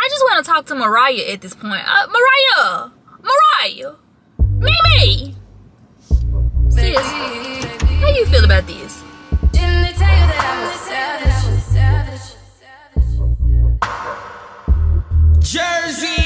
I just want to talk to Mariah at this point. Mariah! Mimi! Sis, how you feel about this? Didn't they tell you that I was savage? Jersey!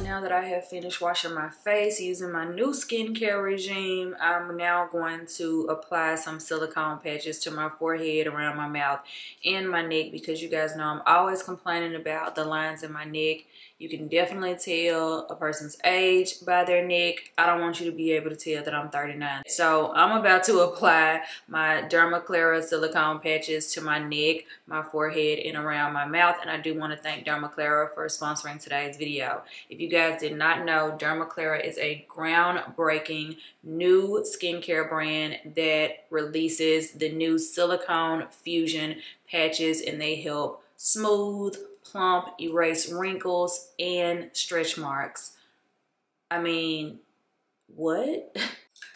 Now that I have finished washing my face using my new skincare regime, I'm now going to apply some silicone patches to my forehead, around my mouth, and my neck, because you guys know I'm always complaining about the lines in my neck. You can definitely tell a person's age by their neck. I don't want you to be able to tell that I'm 39. So I'm about to apply my Dermaclara silicone patches to my neck, my forehead, and around my mouth. And I do want to thank Dermaclara for sponsoring today's video. If you guys did not know, Dermaclara is a groundbreaking new skincare brand that releases the new silicone fusion patches, and they help smooth, plump, erase wrinkles, and stretch marks. I mean, what?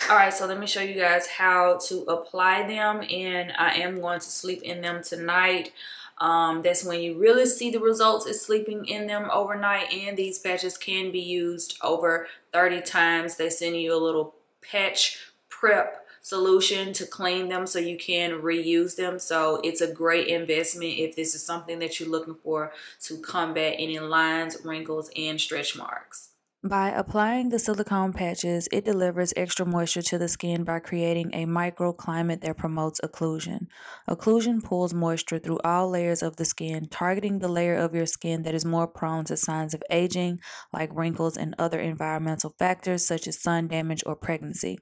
All right, so let me show you guys how to apply them, and I am going to sleep in them tonight. That's when you really see the results, is sleeping in them overnight. And these patches can be used over 30 times. They send you a little patch prep solution to clean them so you can reuse them. So it's a great investment if this is something that you're looking for to combat any lines, wrinkles, and stretch marks. By applying the silicone patches, it delivers extra moisture to the skin by creating a microclimate that promotes occlusion. Occlusion pulls moisture through all layers of the skin, targeting the layer of your skin that is more prone to signs of aging, like wrinkles and other environmental factors such as sun damage or pregnancy.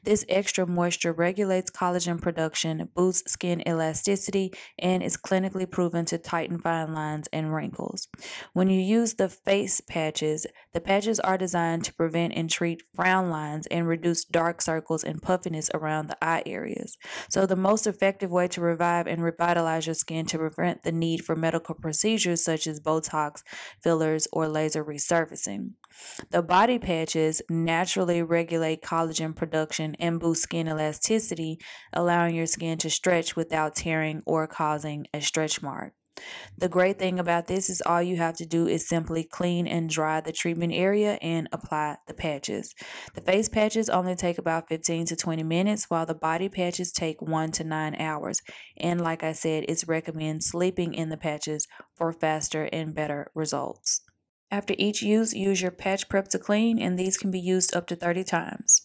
This extra moisture regulates collagen production, boosts skin elasticity, and is clinically proven to tighten fine lines and wrinkles. When you use the face patches, the patches are designed to prevent and treat frown lines and reduce dark circles and puffiness around the eye areas. So the most effective way to revive and revitalize your skin to prevent the need for medical procedures such as Botox, fillers, or laser resurfacing. The body patches naturally regulate collagen production and boost skin elasticity, allowing your skin to stretch without tearing or causing a stretch mark. The great thing about this is all you have to do is simply clean and dry the treatment area and apply the patches. The face patches only take about 15 to 20 minutes, while the body patches take 1 to 9 hours. And like I said, it's recommended sleeping in the patches for faster and better results. After each use your patch prep to clean, and these can be used up to 30 times.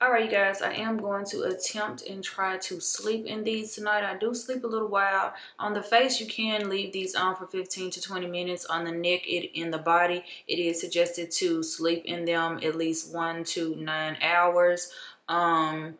Alright, you guys, I am going to attempt and try to sleep in these tonight. I do sleep a little while. On the face, you can leave these on for 15 to 20 minutes. On the neck, in the body, it is suggested to sleep in them at least 1 to 9 hours. I'm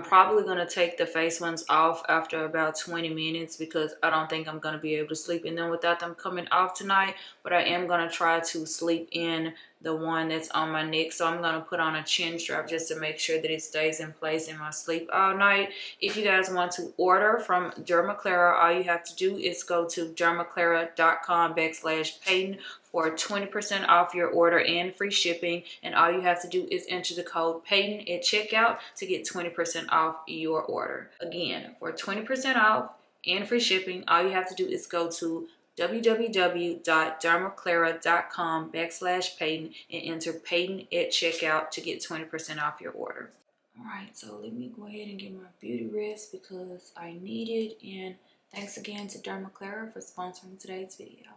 probably going to take the face ones off after about 20 minutes because I don't think I'm going to be able to sleep in them without them coming off tonight. But I am going to try to sleep in the one that's on my neck. So I'm going to put on a chin strap just to make sure that it stays in place in my sleep all night. If you guys want to order from Dermaclara, all you have to do is go to dermaclara.com/Peyton for 20% off your order and free shipping. And all you have to do is enter the code Peyton at checkout to get 20% off your order. Again, for 20% off and free shipping, all you have to do is go to www.dermaclara.com/Peyton and enter Peyton at checkout to get 20% off your order. Alright, so let me go ahead and get my beauty rest because I need it. And thanks again to Dermaclara for sponsoring today's video.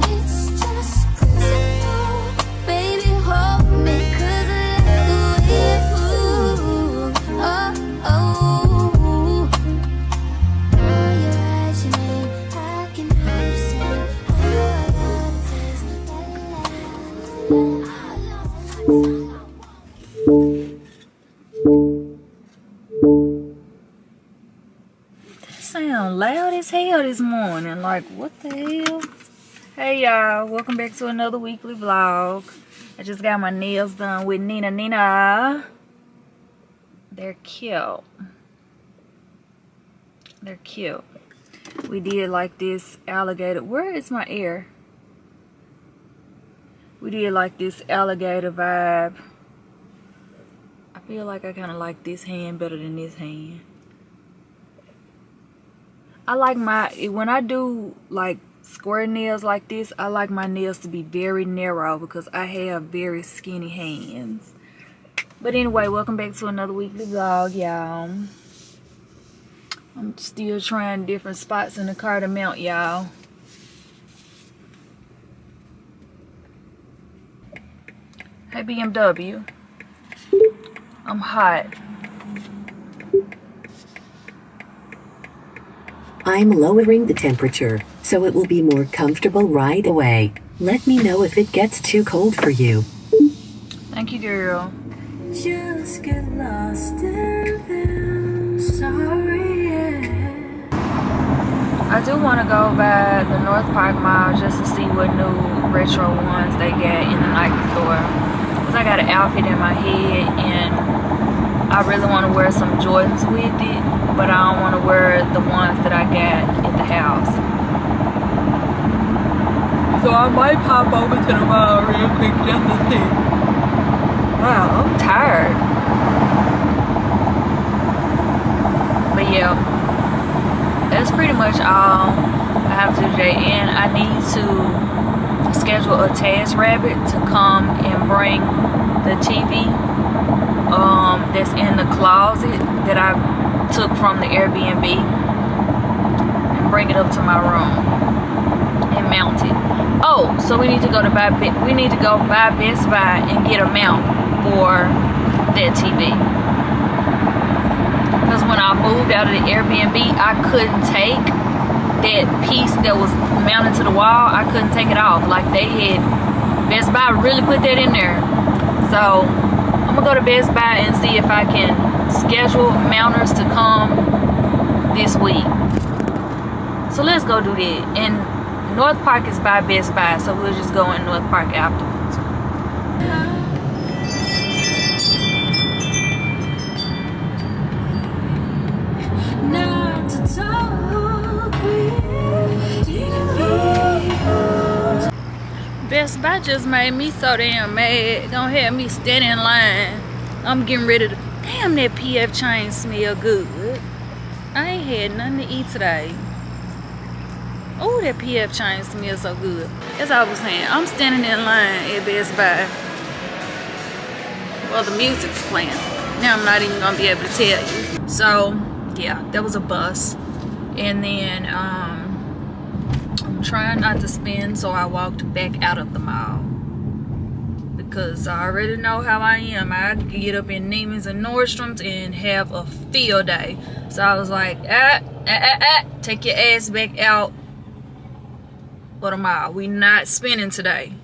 It's as hell this morning. Like, what the hell? Hey y'all, welcome back to another weekly vlog. I just got my nails done with Neenah. They're cute. They're cute. We did like this alligator. Where is my ear? We did like this alligator vibe. I feel like I kind of like this hand better than this hand. I like my, when I do like square nails like this, I like my nails to be very narrow because I have very skinny hands. But anyway, welcome back to another weekly vlog, y'all. I'm still trying different spots in the car to mount, y'all. Hey BMW, I'm hot. I'm lowering the temperature, so it will be more comfortable right away. Let me know if it gets too cold for you. Thank you, girl. Just get lost in them. Sorry, yeah. I do want to go by the North Park Mall just to see what new retro ones they got in the Nike store. Because I got an outfit in my head and I really want to wear some Jordans with it, but I don't want to wear the ones that I got at the house. So I might pop over to the mall real quick just to see. Wow, I'm tired. But yeah, that's pretty much all I have to do today. And I need to schedule a TaskRabbit to come and bring the TV that's in the closet that I took from the Airbnb and bring it up to my room and mount it. Oh, so we need to go to buy Best Buy and get a mount for that TV. Because when I moved out of the Airbnb, I couldn't take that piece that was mounted to the wall. I couldn't take it off. Like they had, Best Buy really put that in there. So I'm gonna go to Best Buy and see if I can schedule mounters to come this week. So let's go do that. And North Park is by Best Buy, so we'll just go in North Park afterwards. Not to talk with you. Best Buy just made me so damn mad. Don't have me standing in line. I'm getting ready to. Damn, that PF chain smell good. I ain't had nothing to eat today. Oh, that PF chain smells so good. As I was saying, I'm standing in line at Best Buy. Well, the music's playing. Now I'm not even gonna be able to tell you. So, yeah, that was a bus. And then, I'm trying not to spin, so I walked back out of the mall. Because I already know how I am. I get up in Neiman's and Nordstrom's and have a field day. So I was like, take your ass back out for the mall. We not spending today.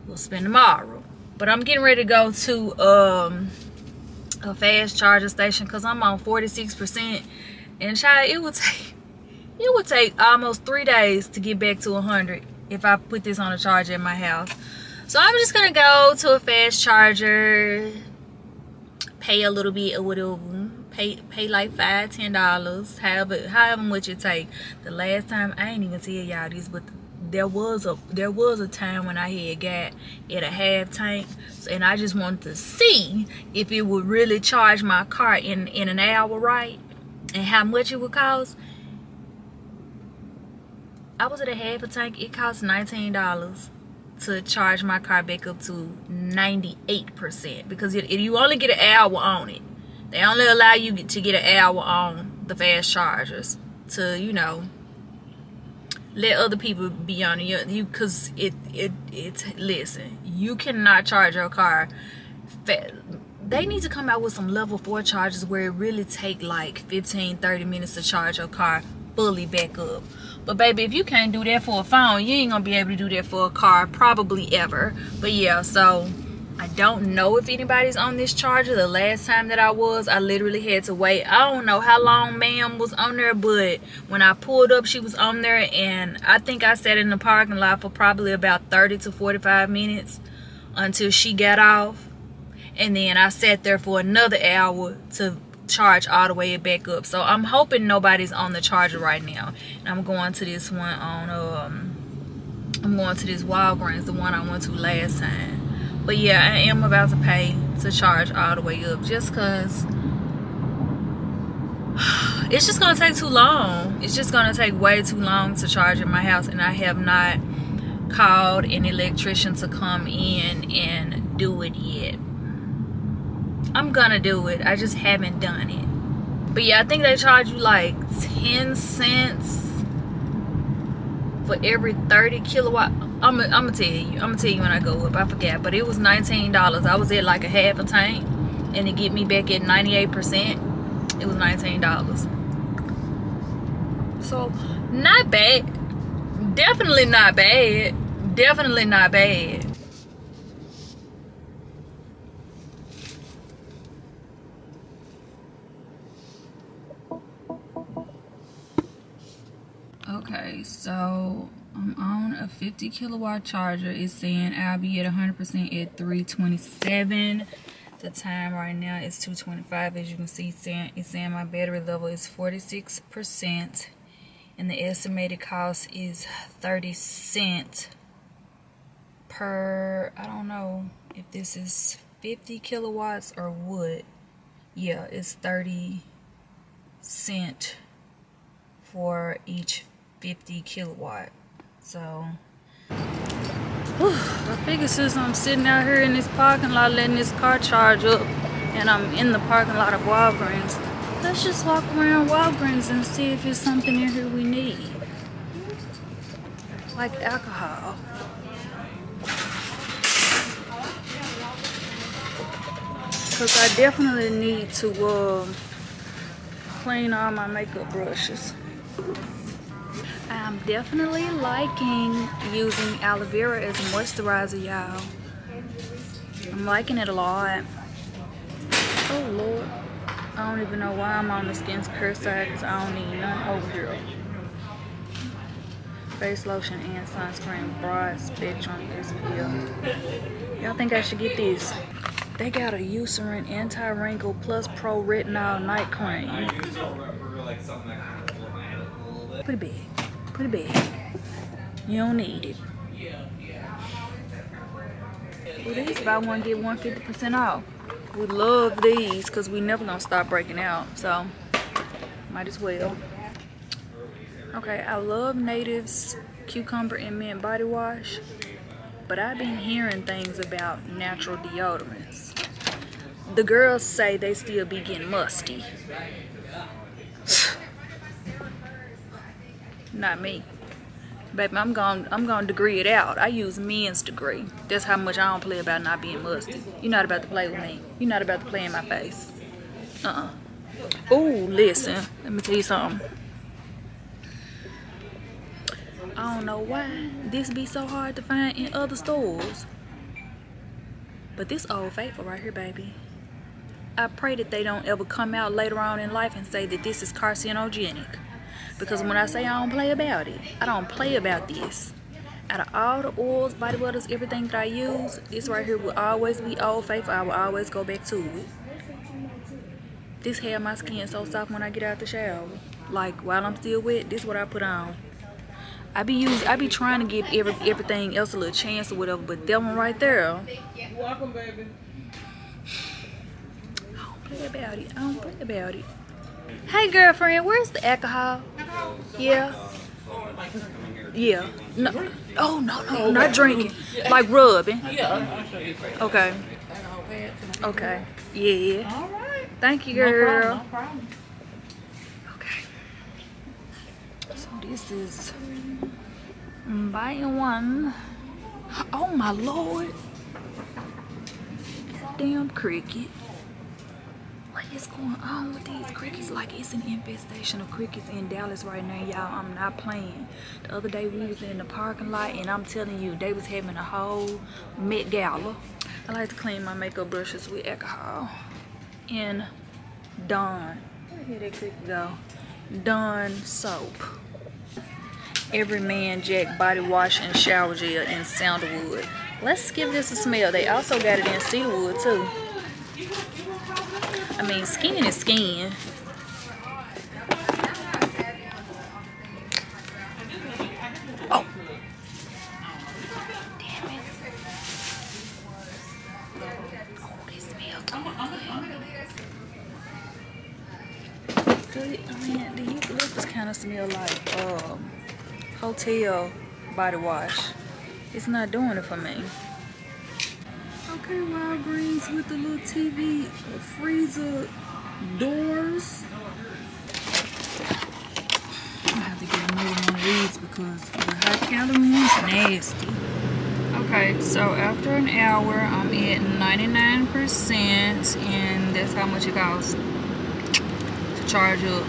We'll spend tomorrow. But I'm getting ready to go to a fast charger station because I'm on 46%. And child, it would take almost 3 days to get back to 100 if I put this on a charger in my house. So I'm just gonna go to a fast charger, pay a little bit or whatever, pay like $5–10, however much it take. The last time, I ain't even tell y'all this, but there was a time when I had got at a half tank, and I just wanted to see if it would really charge my car in an hour, right? And how much it would cost. I was at a half a tank. It cost $19 to charge my car back up to 98%, because you only get an hour on it. They only allow you to get an hour on the fast chargers to, you know, let other people be on it. Because listen, you cannot charge your car fast. They need to come out with some level 4 chargers where it really take like 15–30 minutes to charge your car fully back up. But baby, if you can't do that for a phone, you ain't gonna be able to do that for a car probably ever. But yeah, so I don't know if anybody's on this charger. The last time that I literally had to wait. I don't know how long ma'am was on there, but when I pulled up, she was on there, and I think I sat in the parking lot for probably about 30 to 45 minutes until she got off. And then I sat there for another hour to charge all the way back up. So I'm hoping nobody's on the charger right now. And I'm going to this one on I'm going to this Walgreens, the one I went to last time. But yeah, I am about to pay to charge all the way up, just because it's just gonna take too long. It's just gonna take way too long to charge in my house, and I have not called an electrician to come in and do it yet. I'm gonna do it, I just haven't done it. But yeah, I think they charge you like 10 cents for every 30 kilowatt. I'm gonna tell you when I go up. I forgot, but it was $19. I was at like a half a tank, and to get me back at 98%, it was $19. So not bad. Definitely not bad. Definitely not bad. Okay, so I'm on a 50 kilowatt charger. It's saying I'll be at 100% at 327. The time right now is 2:25. As you can see, it's saying my battery level is 46%, and the estimated cost is 30 cents per, I don't know if this is 50 kilowatts or what. Yeah, it's 30 cents for each 50 kilowatt. So I figure since I'm sitting out here in this parking lot letting this car charge up, and I'm in the parking lot of Walgreens, let's just walk around Walgreens and see if there's something in here we need, like alcohol. Because I definitely need to clean all my makeup brushes. I'm definitely liking using aloe vera as a moisturizer, y'all. I'm liking it a lot. Oh Lord, I don't even know why I'm on the skincare side, because I don't need none over here. Face lotion and sunscreen, broad spectrum SPF. Y'all think I should get this? They got a Eucerin anti-wrinkle plus pro retinol night cream. Pretty big. Pretty big. You don't need it. Well, these buy one get one 50% off. We love these because we never gonna stop breaking out, so might as well. Okay, I love Native's cucumber and mint body wash, but I've been hearing things about natural deodorants. The girls say they still be getting musty. Not me. Baby, I'm gonna degree it out. I use men's degree. That's how much I don't play about not being musty. You're not about to play with me. You're not about to play in my face. Oh, listen. Let me tell you something. I don't know why this be so hard to find in other stores, but this Old Faithful right here, baby. I pray that they don't ever come out later on in life and say that this is carcinogenic. Because when I say I don't play about it, I don't play about this. Out of all the oils, body butters, everything that I use, this right here will always be Old Faithful. I will always go back to it. This hair, my skin so soft when I get out the shower. Like while I'm still wet, this is what I put on. I be trying to give everything else a little chance or whatever, but that one right there. You're welcome, baby. I don't play about it. I don't play about it. Hey girlfriend, where's the alcohol? Yeah. Yeah. No. Oh no, not drinking. Like rubbing. Okay. Okay. Yeah. All right. Thank you, girl. No problem. Okay. So this is buying one. Oh my Lord. Damn cricket. What is going on with these crickets? Like, it's an infestation of crickets in Dallas right now, y'all. I'm not playing. The other day we was in the parking lot, and I'm telling you, they was having a whole Met Gala. I like to clean my makeup brushes with alcohol and Dawn. Where did that cricket go? Dawn soap. Every Man Jack body wash and shower gel in sandalwood. Let's give this a smell. They also got it in cedarwood too. I mean, skin is skin. Oh. Damn it. Oh, they smell good. I mean, the eucalyptus kind of smell like hotel body wash. It's not doing it for me. Okay, Walgreens with the little TV freezer doors. I have to get another one of these because the high calorie one's nasty. Okay, so after an hour, I'm at 99%, and that's how much it costs to charge up.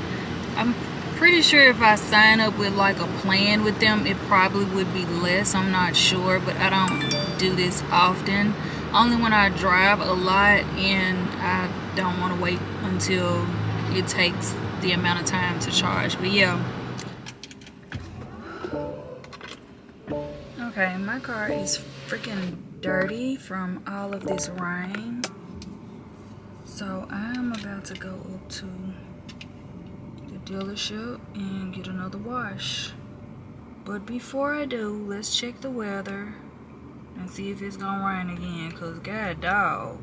I'm pretty sure if I sign up with like a plan with them, it probably would be less. I'm not sure, but I don't do this often. Only when I drive a lot and I don't want to wait until it takes the amount of time to charge. But yeah. Okay, my car is freaking dirty from all of this rain. So I'm about to go up to the dealership and get another wash. But before I do, let's check the weather and see if it's gonna rain again, cause god dog.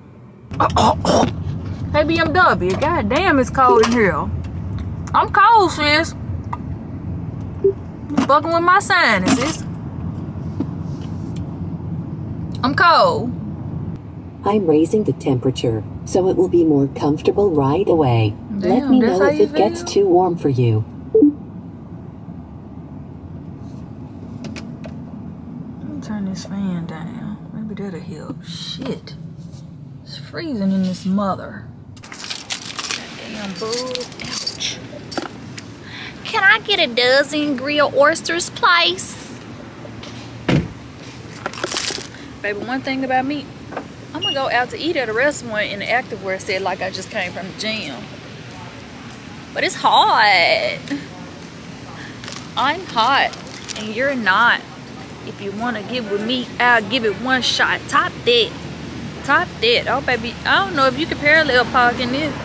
Hey BMW, god damn it's cold in here. I'm cold, sis. Fucking with my sinuses. I'm cold. I'm raising the temperature, so it will be more comfortable right away. Let me know if it gets too warm for you. Turn this fan down. Maybe that'll help. Shit. It's freezing in this mother. Goddamn bug. Ouch. Can I get a dozen grilled oysters, please? Baby, one thing about me, I'm gonna go out to eat at a restaurant in the activewear set like I just came from the gym. But it's hot. I'm hot and you're not. If you want to get with me, I'll give it one shot. Top that. Top that. Oh, baby. I don't know if you can parallel park in this.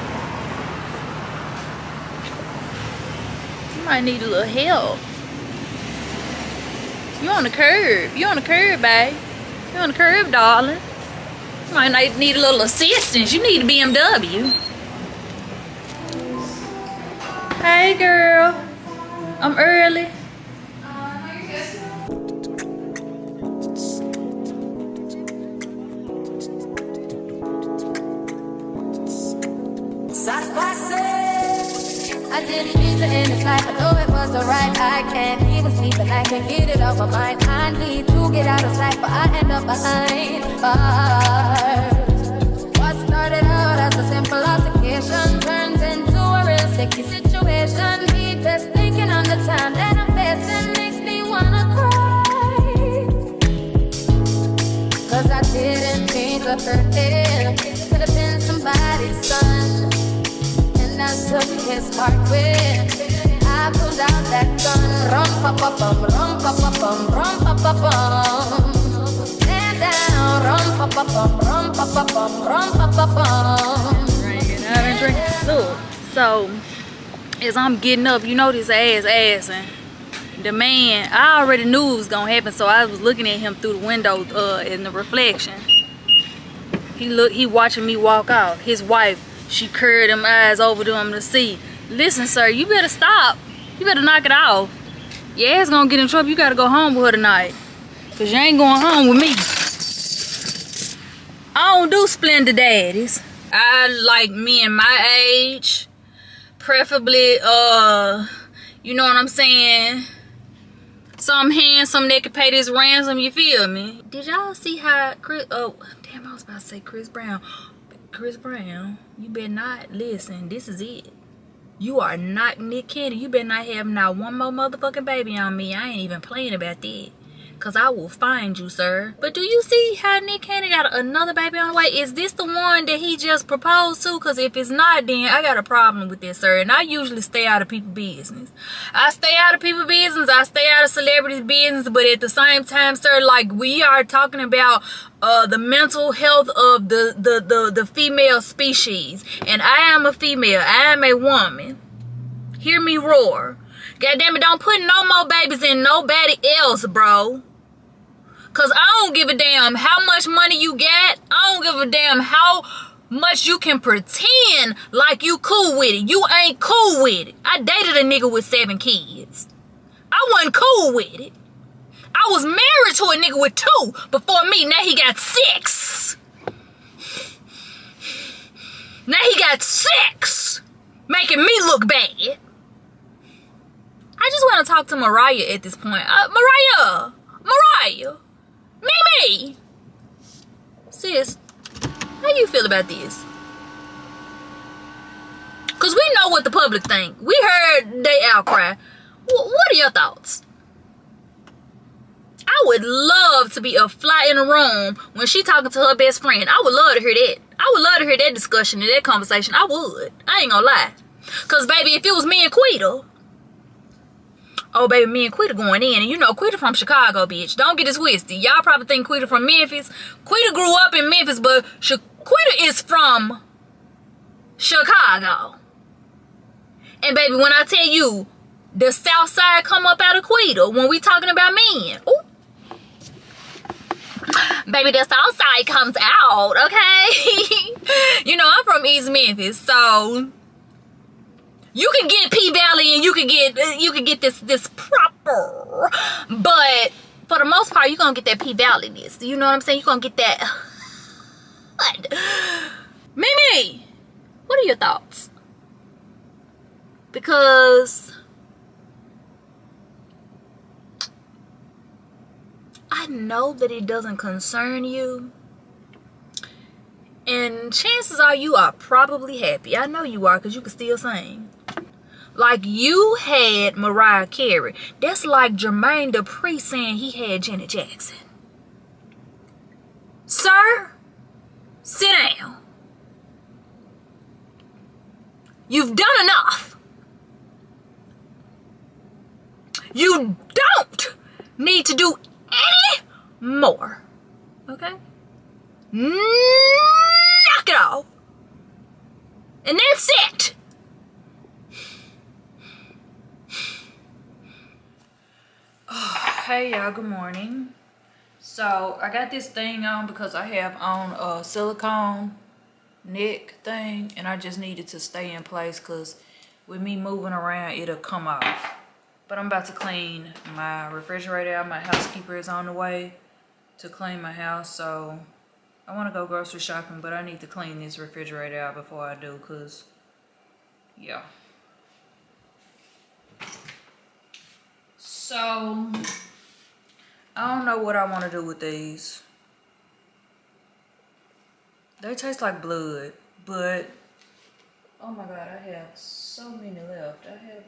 You might need a little help. You on the curb. You on the curb, babe. You on the curb, darling. You might need a little assistance. You need a BMW. Hey, girl. I'm early. I didn't mean to end this life, I know it was alright. I can't even sleep and I can't get it off my mind. I need to get out of sight, but I end up behind bars. What started out as a simple altercation turns into a real sticky situation. Me just thinking on the time that I'm facing makes me wanna cry. Cause I didn't mean to hurt him. Could have been somebody's son. I took his heart with. I pulled out that gun. Rum pa pa bum, rum pa pa bum, rum pa pa bum. Stand down. Rum pa pa bum, rum pa pa bum, rum pa pa bum. Drinking, I've been drinking soup. So as I'm getting up, you know this assing. The man, I already knew it was gonna happen, so I was looking at him through the window in the reflection. He watching me walk out. His wife, she curled them eyes over to him to see. Listen, sir, you better stop. You better knock it off. Your ass gonna get in trouble. You gotta go home with her tonight. Cause you ain't going home with me. I don't do splendid daddies. I like men my age. Preferably, you know what I'm saying? Some handsome that can pay this ransom, you feel me? Did y'all see how Chris, oh, damn, I was about to say Chris Brown. Chris Brown, you better not listen. This is it. You are not Nick Cannon. You better not have not one more motherfucking baby on me. I ain't even playing about that. Cause I will find you, sir. But do you see how Nick Cannon got another baby on the way? Is this the one that he just proposed to? Cause if it's not, then I got a problem with this, sir. And I usually stay out of people's business. I stay out of people's business. I stay out of celebrities' business. But at the same time, sir, like we are talking about the mental health of the female species. And I am a female. I am a woman. Hear me roar. God damn it, don't put no more babies in nobody else, bro. Cause I don't give a damn how much money you got. I don't give a damn how much you can pretend like you cool with it. You ain't cool with it. I dated a nigga with 7 kids. I wasn't cool with it. I was married to a nigga with 2 before me. Now he got 6. Now he got 6. Making me look bad. I just want to talk to Mariah at this point. Mariah. Mimi. Sis, how you feel about this? Because we know what the public think. We heard they outcry. What are your thoughts? I would love to be a fly in the room when she talking to her best friend. I would love to hear that. I would love to hear that discussion and that conversation. I would. I ain't gonna lie. Because, baby, if it was me and Quita... Oh, baby, me and Quita going in. And you know, Quita from Chicago, bitch. Don't get it twisted. Y'all probably think Quita from Memphis. Quita grew up in Memphis, but Quita is from Chicago. And, baby, when I tell you, the South Side come up out of Quita when we talking about men. Ooh. Baby, the South Side comes out, okay? You know, I'm from East Memphis, so... You can get P-Valley and you can get this proper, but for the most part, you're gonna get that P-Valley-ness. You know what I'm saying? You're gonna get that. Mimi, what are your thoughts? Because I know that it doesn't concern you. And chances are you are probably happy. I know you are because you can still sing. Like you had Mariah Carey. That's like Jermaine Dupri saying he had Janet Jackson. Sir, sit down. You've done enough. You don't need to do any more. Okay? Knock it off. And that's it. Hey y'all, good morning. So I got this thing on because I have on a silicone neck thing and I just need it to stay in place because with me moving around it'll come off. But I'm about to clean my refrigerator out. My housekeeper is on the way to clean my house, so I want to go grocery shopping, but I need to clean this refrigerator out before I do because yeah. So I don't know what I want to do with these. They taste like blood, but oh my god, I have so many left. I have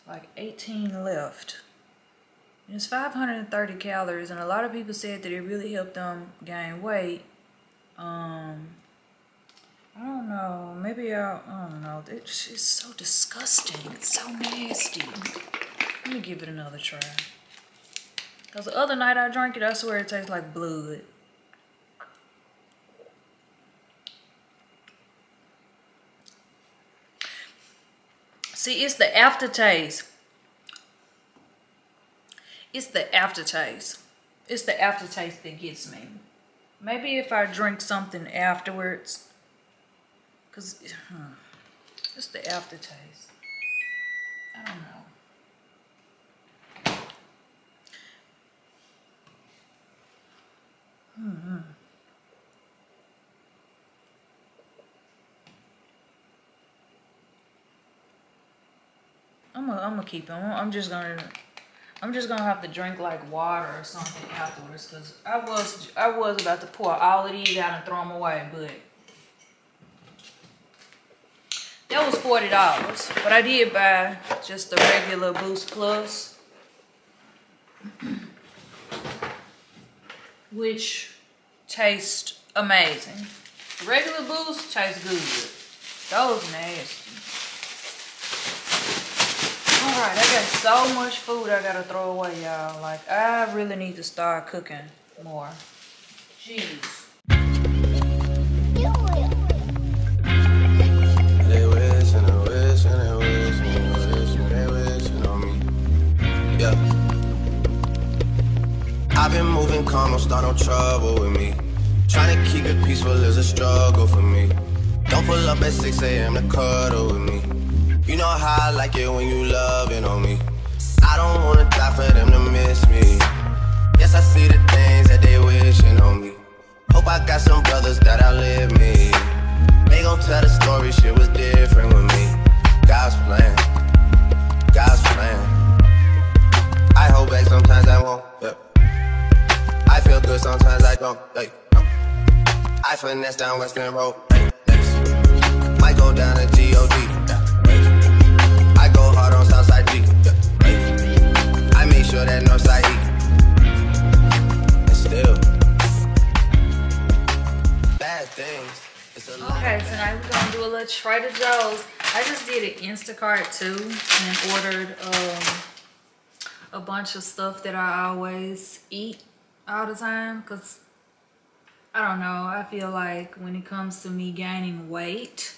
like 18 left. And it's 530 calories, and a lot of people said that it really helped them gain weight. I don't know. Maybe I don't know. It's just so disgusting. It's so nasty. Let me give it another try. Because the other night I drank it, I swear it tastes like blood. See, it's the aftertaste. It's the aftertaste. It's the aftertaste that gets me. Maybe if I drink something afterwards. Because it's the aftertaste. I don't know. I'm gonna keep them. I'm just gonna have to drink like water or something afterwards because I was about to pour all of these out and throw them away, but that was $40. But I did buy just the regular Boost Plus. which taste amazing. Regular Boost tastes good. Those nasty. Alright, I got so much food I gotta throw away, y'all. Like, I really need to start cooking more. Jeez. They wishing, they wishing, they wishing, they wishing on me. Yeah. I've been moving calm, don't start no trouble with me. Trying to keep it peaceful is a struggle for me. Don't pull up at 6 a.m. to cuddle with me. You know how I like it when you loving on me. I don't wanna die for them to miss me. Yes, I see the things that they wishing on me. Hope I got some brothers that outlive me. They gon' tell the story, shit was different with me. God's plan, God's plan. I hold back, sometimes I won't, yeah. I feel good, sometimes I don't, hey. I finesse down Western Road, hey, yes. Might go down to G.O.D., yeah, hey. I go hard on Southside G, yeah, hey. I make sure that Northside E. And still bad things. Okay, tonight we're gonna do a little Trader Joe's. I just did an Instacart too and ordered a bunch of stuff that I always eat all the time, because I don't know, I feel like when it comes to me gaining weight,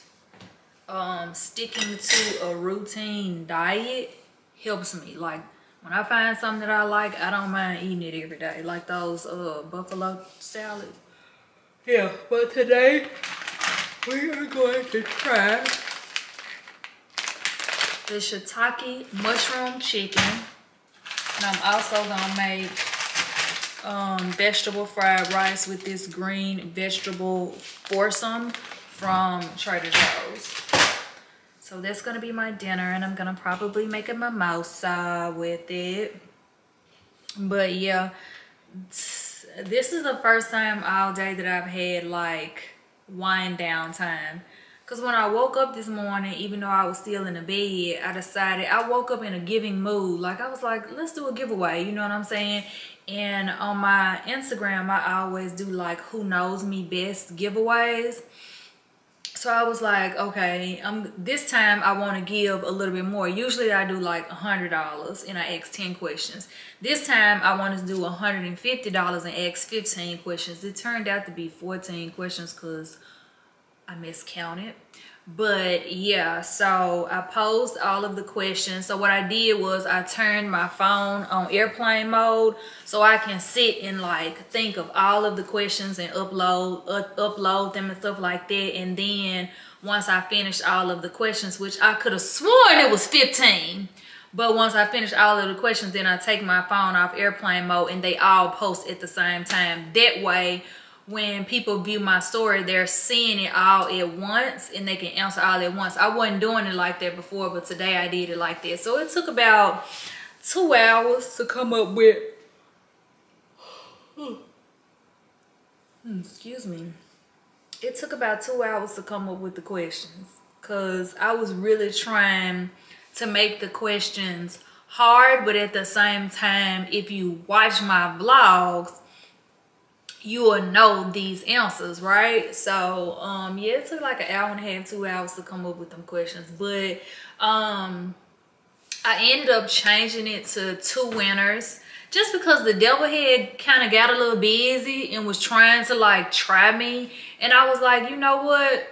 sticking to a routine diet helps me. Like when I find something that I like, I don't mind eating it every day, like those buffalo salad. Yeah, but today we are going to try the shiitake mushroom chicken, and I'm also gonna make vegetable fried rice with this green vegetable foursome from Trader Joe's. So that's gonna be my dinner, and I'm gonna probably make a mimosa with it. But yeah, this is the first time all day that I've had like wind down time, because when I woke up this morning, even though I was still in the bed, I decided, I woke up in a giving mood. Like I was like, let's do a giveaway, you know what I'm saying? And on my Instagram, I always do like who knows me best giveaways. So I was like, okay, this time I want to give a little bit more. Usually I do like $100 and I ask 10 questions. This time I wanted to do $150 and ask 15 questions. It turned out to be 14 questions because I miscounted. But yeah, so I posed all of the questions. So what I did was I turned my phone on airplane mode so I can sit and like think of all of the questions and upload them and stuff like that. And then once I finished all of the questions, which I could have sworn it was 15, but once I finish all of the questions, then I take my phone off airplane mode and they all post at the same time. That way, when people view my story, they're seeing it all at once and they can answer all at once. I wasn't doing it like that before, but today I did it like that. So it took about 2 hours to come up with, excuse me. It took about 2 hours to come up with the questions, because I was really trying to make the questions hard, but at the same time, if you watch my vlogs, you will know these answers, right? So yeah, it took like an hour and a half, 2 hours to come up with them questions. But I ended up changing it to 2 winners just because the devil head kind of got a little busy and was trying to like try me. And I was like, you know what?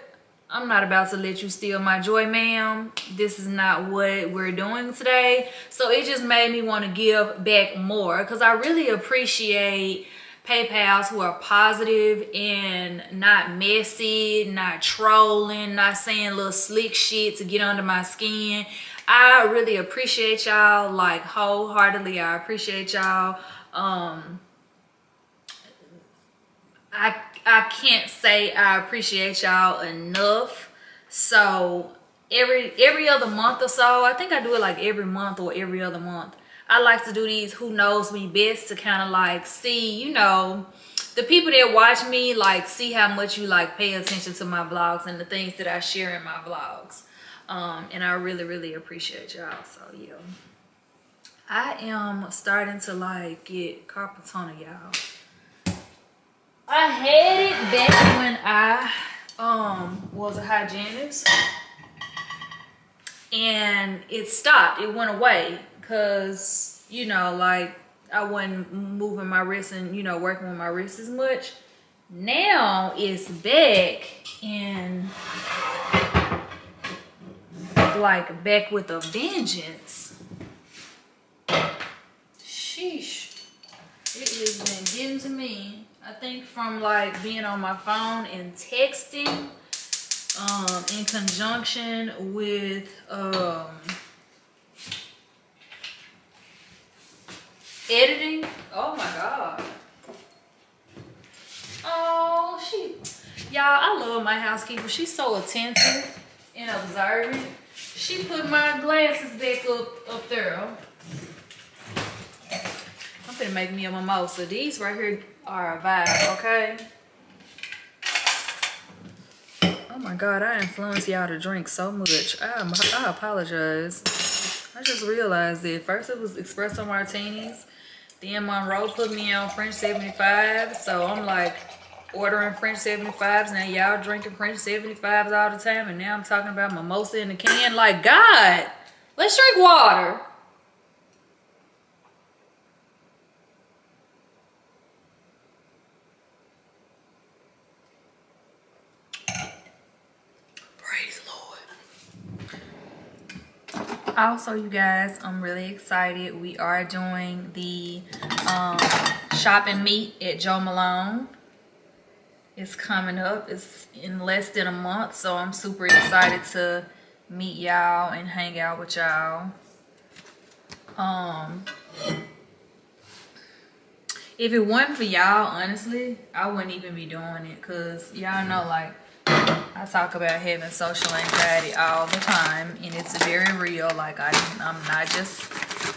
I'm not about to let you steal my joy, ma'am. This is not what we're doing today. So it just made me want to give back more, because I really appreciate Peypals who are positive and not messy, not trolling, not saying little slick shit to get under my skin. I really appreciate y'all, like wholeheartedly. I appreciate y'all. I can't say I appreciate y'all enough. So every other month or so, I think I do it like every month or every other month, I like to do these who knows me best to kind of like see, you know, the people that watch me, like see how much you like pay attention to my vlogs and the things that I share in my vlogs. And I really, really appreciate y'all. So yeah. I am starting to like get carpal tunnel, y'all. I had it back when I was a hygienist, and it stopped. It went away because, you know, like I wasn't moving my wrist and, you know, working with my wrist as much. Now it's back, and like back with a vengeance. Sheesh. It has been getting to me. I think from like being on my phone and texting in conjunction with editing. Oh my God. Oh, y'all, I love my housekeeper. She's so attentive and observant. She put my glasses back up there. I'm finna make me a mimosa. These right here are a vibe, okay? Oh my God, I influence y'all to drink so much. I apologize. I just realized that first it was espresso martinis, then Monroe put me on French 75, so I'm like ordering French 75s. Now y'all drinking French 75s all the time, and now I'm talking about mimosa in the can. Like, God, let's drink water. Also, you guys, I'm really excited. We are doing the shop and meet at Joe Malone. It's coming up. It's in less than a month, so I'm super excited to meet y'all and hang out with y'all. If it wasn't for y'all, honestly, I wouldn't even be doing it, because y'all know, like, I talk about having social anxiety all the time, and it's very real. Like, I'm not just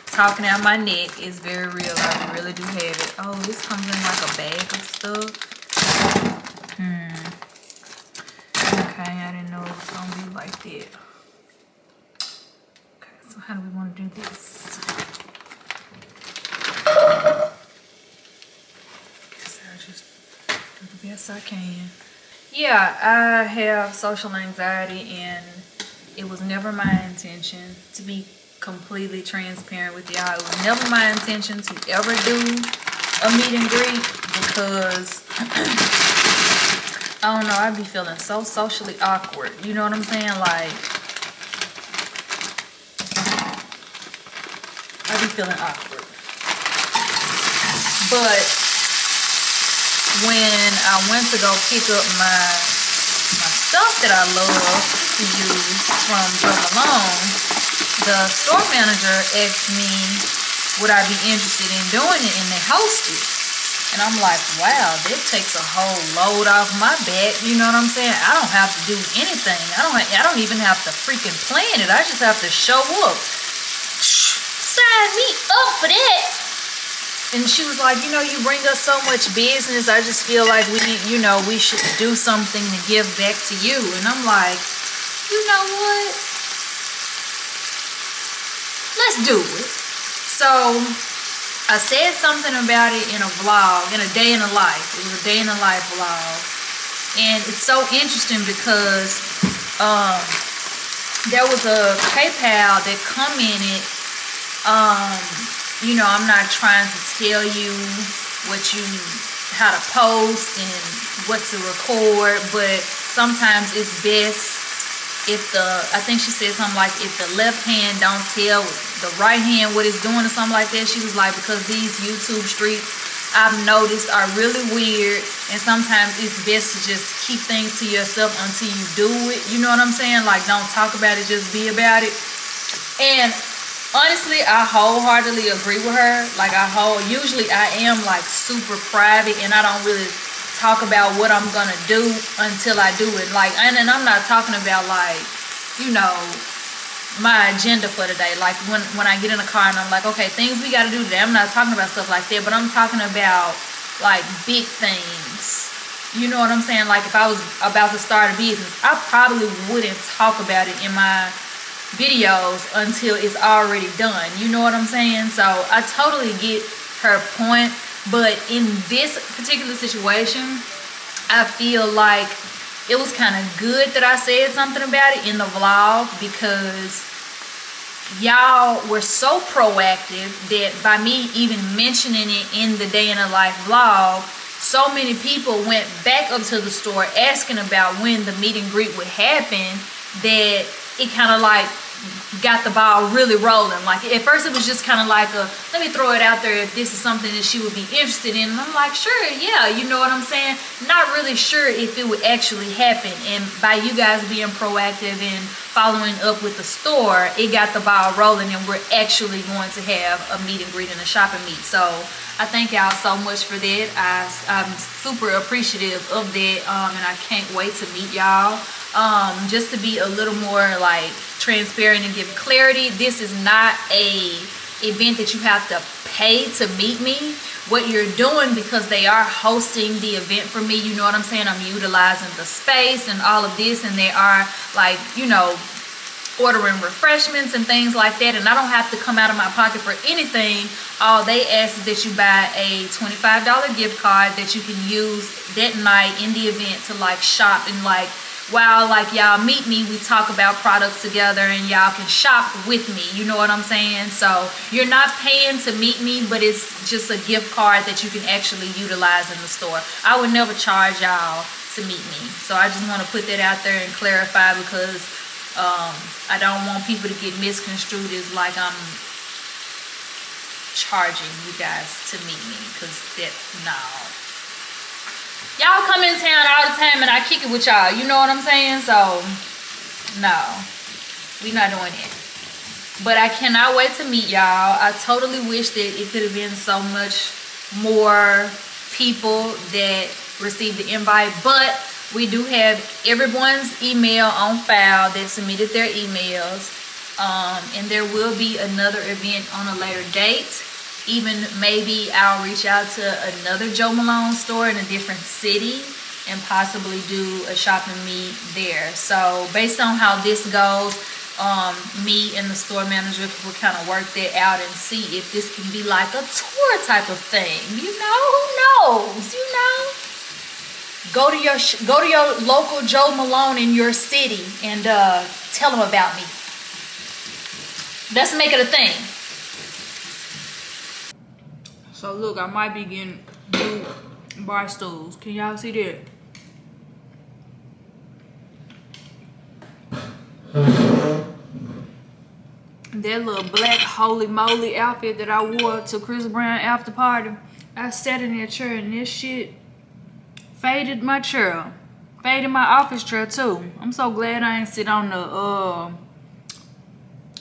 talking out my neck. It's very real. I really do have it. Oh, this comes in like a bag of stuff. Okay, I didn't know it was gonna be like that. Okay, so how do we want to do this? Guess I'll just do the best I can. Yeah, I have social anxiety, and it was never my intention to be completely transparent with y'all. It was never my intention to ever do a meet and greet, because I don't know, I'd be feeling so socially awkward. You know what I'm saying? Like, I'd be feeling awkward. But when I went to go pick up my stuff that I love to use from Joe Malone, the store manager asked me would I be interested in doing it, and they hosted. And I'm like, wow, that takes a whole load off my back. You know what I'm saying? I don't have to do anything. I don't even have to freaking plan it. I just have to show up. Sign me up for that. And she was like, you know, you bring us so much business. I just feel like we should do something to give back to you. And I'm like, you know what? Let's do it. So I said something about it in a vlog, in a day in the life. It was a day in the life vlog. And it's so interesting because there was a PayPal that commented, you know, I'm not trying to tell you how to post and what to record, but sometimes it's best if I think she said something like, if the left hand don't tell the right hand what it's doing or something like that. She was like, because these YouTube streets, I've noticed, are really weird, and sometimes it's best to just keep things to yourself until you do it. You know what I'm saying? Like, don't talk about it, just be about it. And honestly, I wholeheartedly agree with her. Like, usually I am like super private, and I don't really talk about what I'm gonna do until I do it. Like, and I'm not talking about, like, you know, my agenda for the day. Like, when I get in the car and I'm like, okay, things we gotta do today. I'm not talking about stuff like that, but I'm talking about like big things. You know what I'm saying? Like, if I was about to start a business, I probably wouldn't talk about it in my videos until it's already done. You know what I'm saying? So I totally get her point, but in this particular situation, I feel like it was kind of good that I said something about it in the vlog, because y'all were so proactive that by me even mentioning it in the day in the life vlog, so many people went back up to the store asking about when the meet and greet would happen, that it kind of like got the ball really rolling. Like at first it was just kind of like a, let me throw it out there if this is something that she would be interested in. And I'm like, sure, yeah, you know what I'm saying? Not really sure if it would actually happen. And by you guys being proactive and following up with the store, it got the ball rolling, and we're actually going to have a meet and greet and a shopping meet. So I thank y'all so much for that. I'm super appreciative of that, and I can't wait to meet y'all. Just to be a little more like transparent and give clarity, this is not a event that you have to pay to meet me. What you're doing, because they are hosting the event for me, you know what I'm saying, I'm utilizing the space and all of this, and they are like, you know, ordering refreshments and things like that, and I don't have to come out of my pocket for anything. All they ask is that you buy a $25 gift card that you can use that night in the event to like shop, and like while like y'all meet me, we talk about products together and y'all can shop with me, you know what I'm saying? So you're not paying to meet me, but it's just a gift card that you can actually utilize in the store. I would never charge y'all to meet me, so I just want to put that out there and clarify, because I don't want people to get misconstrued as like I'm charging you guys to meet me, because that, no. Y'all come in town all the time and I kick it with y'all, you know what I'm saying? So no, we not doing it. But I cannot wait to meet y'all. I totally wish that it could have been so much more people that received the invite, but we do have everyone's email on file that submitted their emails, and there will be another event on a later date. Even maybe I'll reach out to another Joe Malone store in a different city and possibly do a shopping meet there. So based on how this goes, me and the store manager will kind of work that out and see if this can be like a tour type of thing. You know, who knows? You know, go to your local Joe Malone in your city and tell them about me. Let's make it a thing. So look, I might be getting new bar stools. Can y'all see that? That little black holy moly outfit that I wore to Chris Brown after party, I sat in that chair and this shit faded my chair. Faded my office chair too. I'm so glad I ain't sit on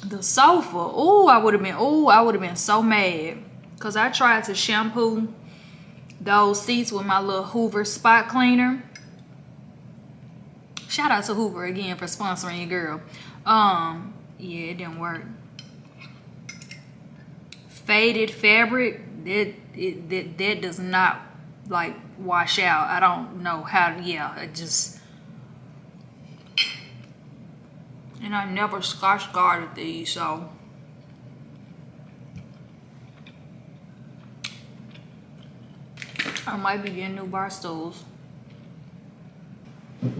the sofa. Ooh, I would have been so mad. Cause I tried to shampoo those seats with my little Hoover spot cleaner. Shout out to Hoover again for sponsoring your girl. Yeah, it didn't work. Faded fabric, that does not like wash out. I don't know how. Yeah, it just. And I never Scotch guarded these, so. I might be getting new bar stools. Let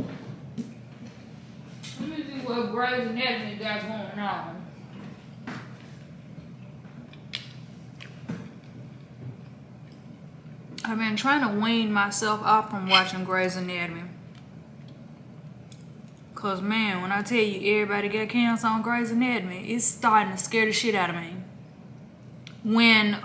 me see what Grey's Anatomy got going on. I've been trying to wean myself off from watching Grey's Anatomy. Cause man, when I tell you everybody got cancer on Grey's Anatomy, it's starting to scare the shit out of me. When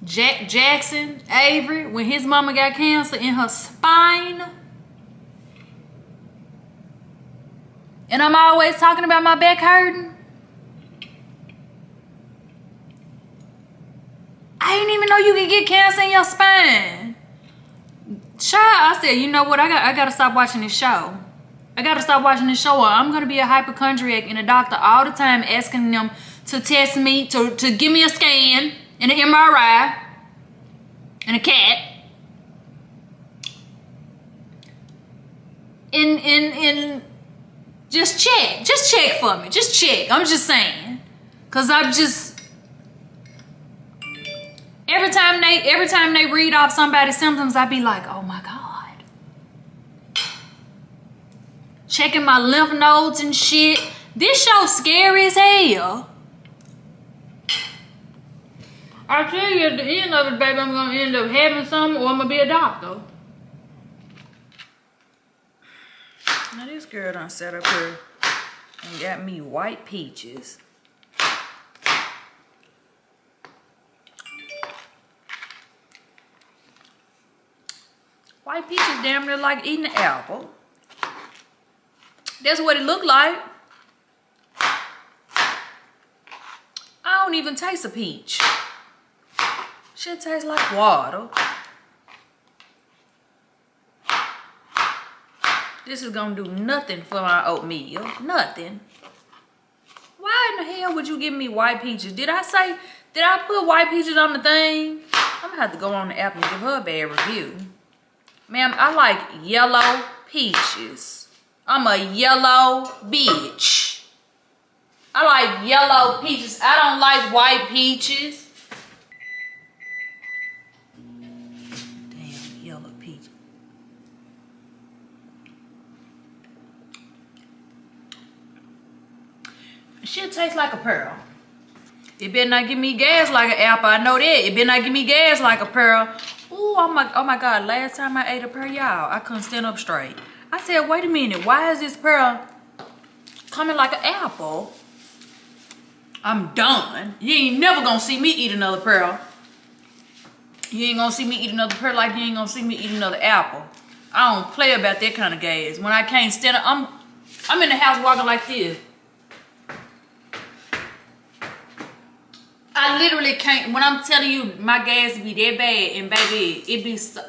Jackson Avery, when his mama got cancer in her spine, and I'm always talking about my back hurting. I didn't even know you could get cancer in your spine. Child, I said, you know what? I gotta stop watching this show. I gotta stop watching this show, or I'm gonna be a hypochondriac and a doctor all the time asking them to test me, to give me a scan and an MRI and a CAT. And Just check. Just check for me. Just check. I'm just saying. Cause I'm just every time they read off somebody's symptoms, I be like, oh my God. Checking my lymph nodes and shit. This show scary as hell. I tell you at the end of it, baby, I'm gonna end up having something or I'm gonna be a doctor. Now this girl done sat up here and got me white peaches. White peaches damn near like eating an apple. That's what it looked like. I don't even taste a peach. Shit tastes like water. This is gonna do nothing for my oatmeal. Nothing. Why in the hell would you give me white peaches? Did I put white peaches on the thing? I'm gonna have to go on the app and give her a bad review. Ma'am, I like yellow peaches. I'm a yellow bitch. I like yellow peaches. I don't like white peaches. Damn, yellow peach. Shit tastes like a pearl. It better not give me gas like an apple. I know that. It better not give me gas like a pearl. Ooh, oh my God. Last time I ate a pearl, y'all, I couldn't stand up straight. I said, wait a minute. Why is this pearl coming like an apple? I'm done. You ain't never gonna see me eat another pearl. You ain't gonna see me eat another pearl like you ain't gonna see me eat another apple. I don't play about that kind of gas. When I can't stand up, I'm in the house walking like this. I literally can't, when I'm telling you my gas be that bad, and baby, it be so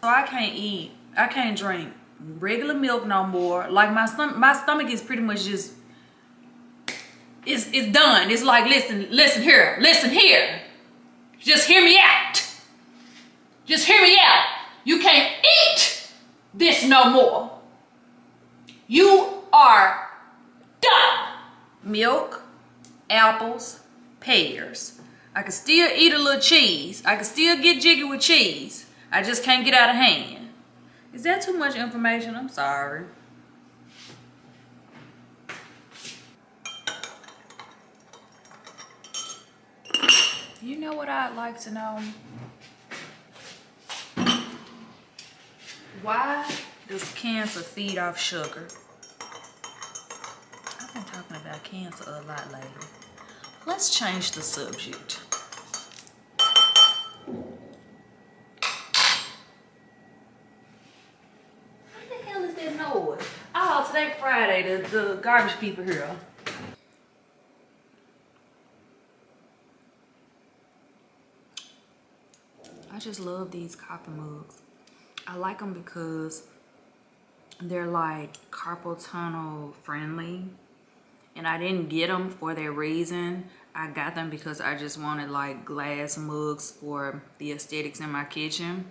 I can't eat, I can't drink regular milk no more. Like my stomach is pretty much just, it's done. It's like, listen here. Just hear me out. Just hear me out. You can't eat this no more. You are done. Milk, apples, pears. I can still eat a little cheese. I can still get jiggy with cheese. I just can't get out of hand. Is that too much information? I'm sorry. You know what I'd like to know? Why does cancer feed off sugar? I've been talking about cancer a lot lately. Let's change the subject. What the hell is that noise? Oh, today Friday, the garbage people here. I just love these coffee mugs. I like them because they're like carpal tunnel friendly. And I didn't get them for their reason. I got them because I just wanted like glass mugs for the aesthetics in my kitchen.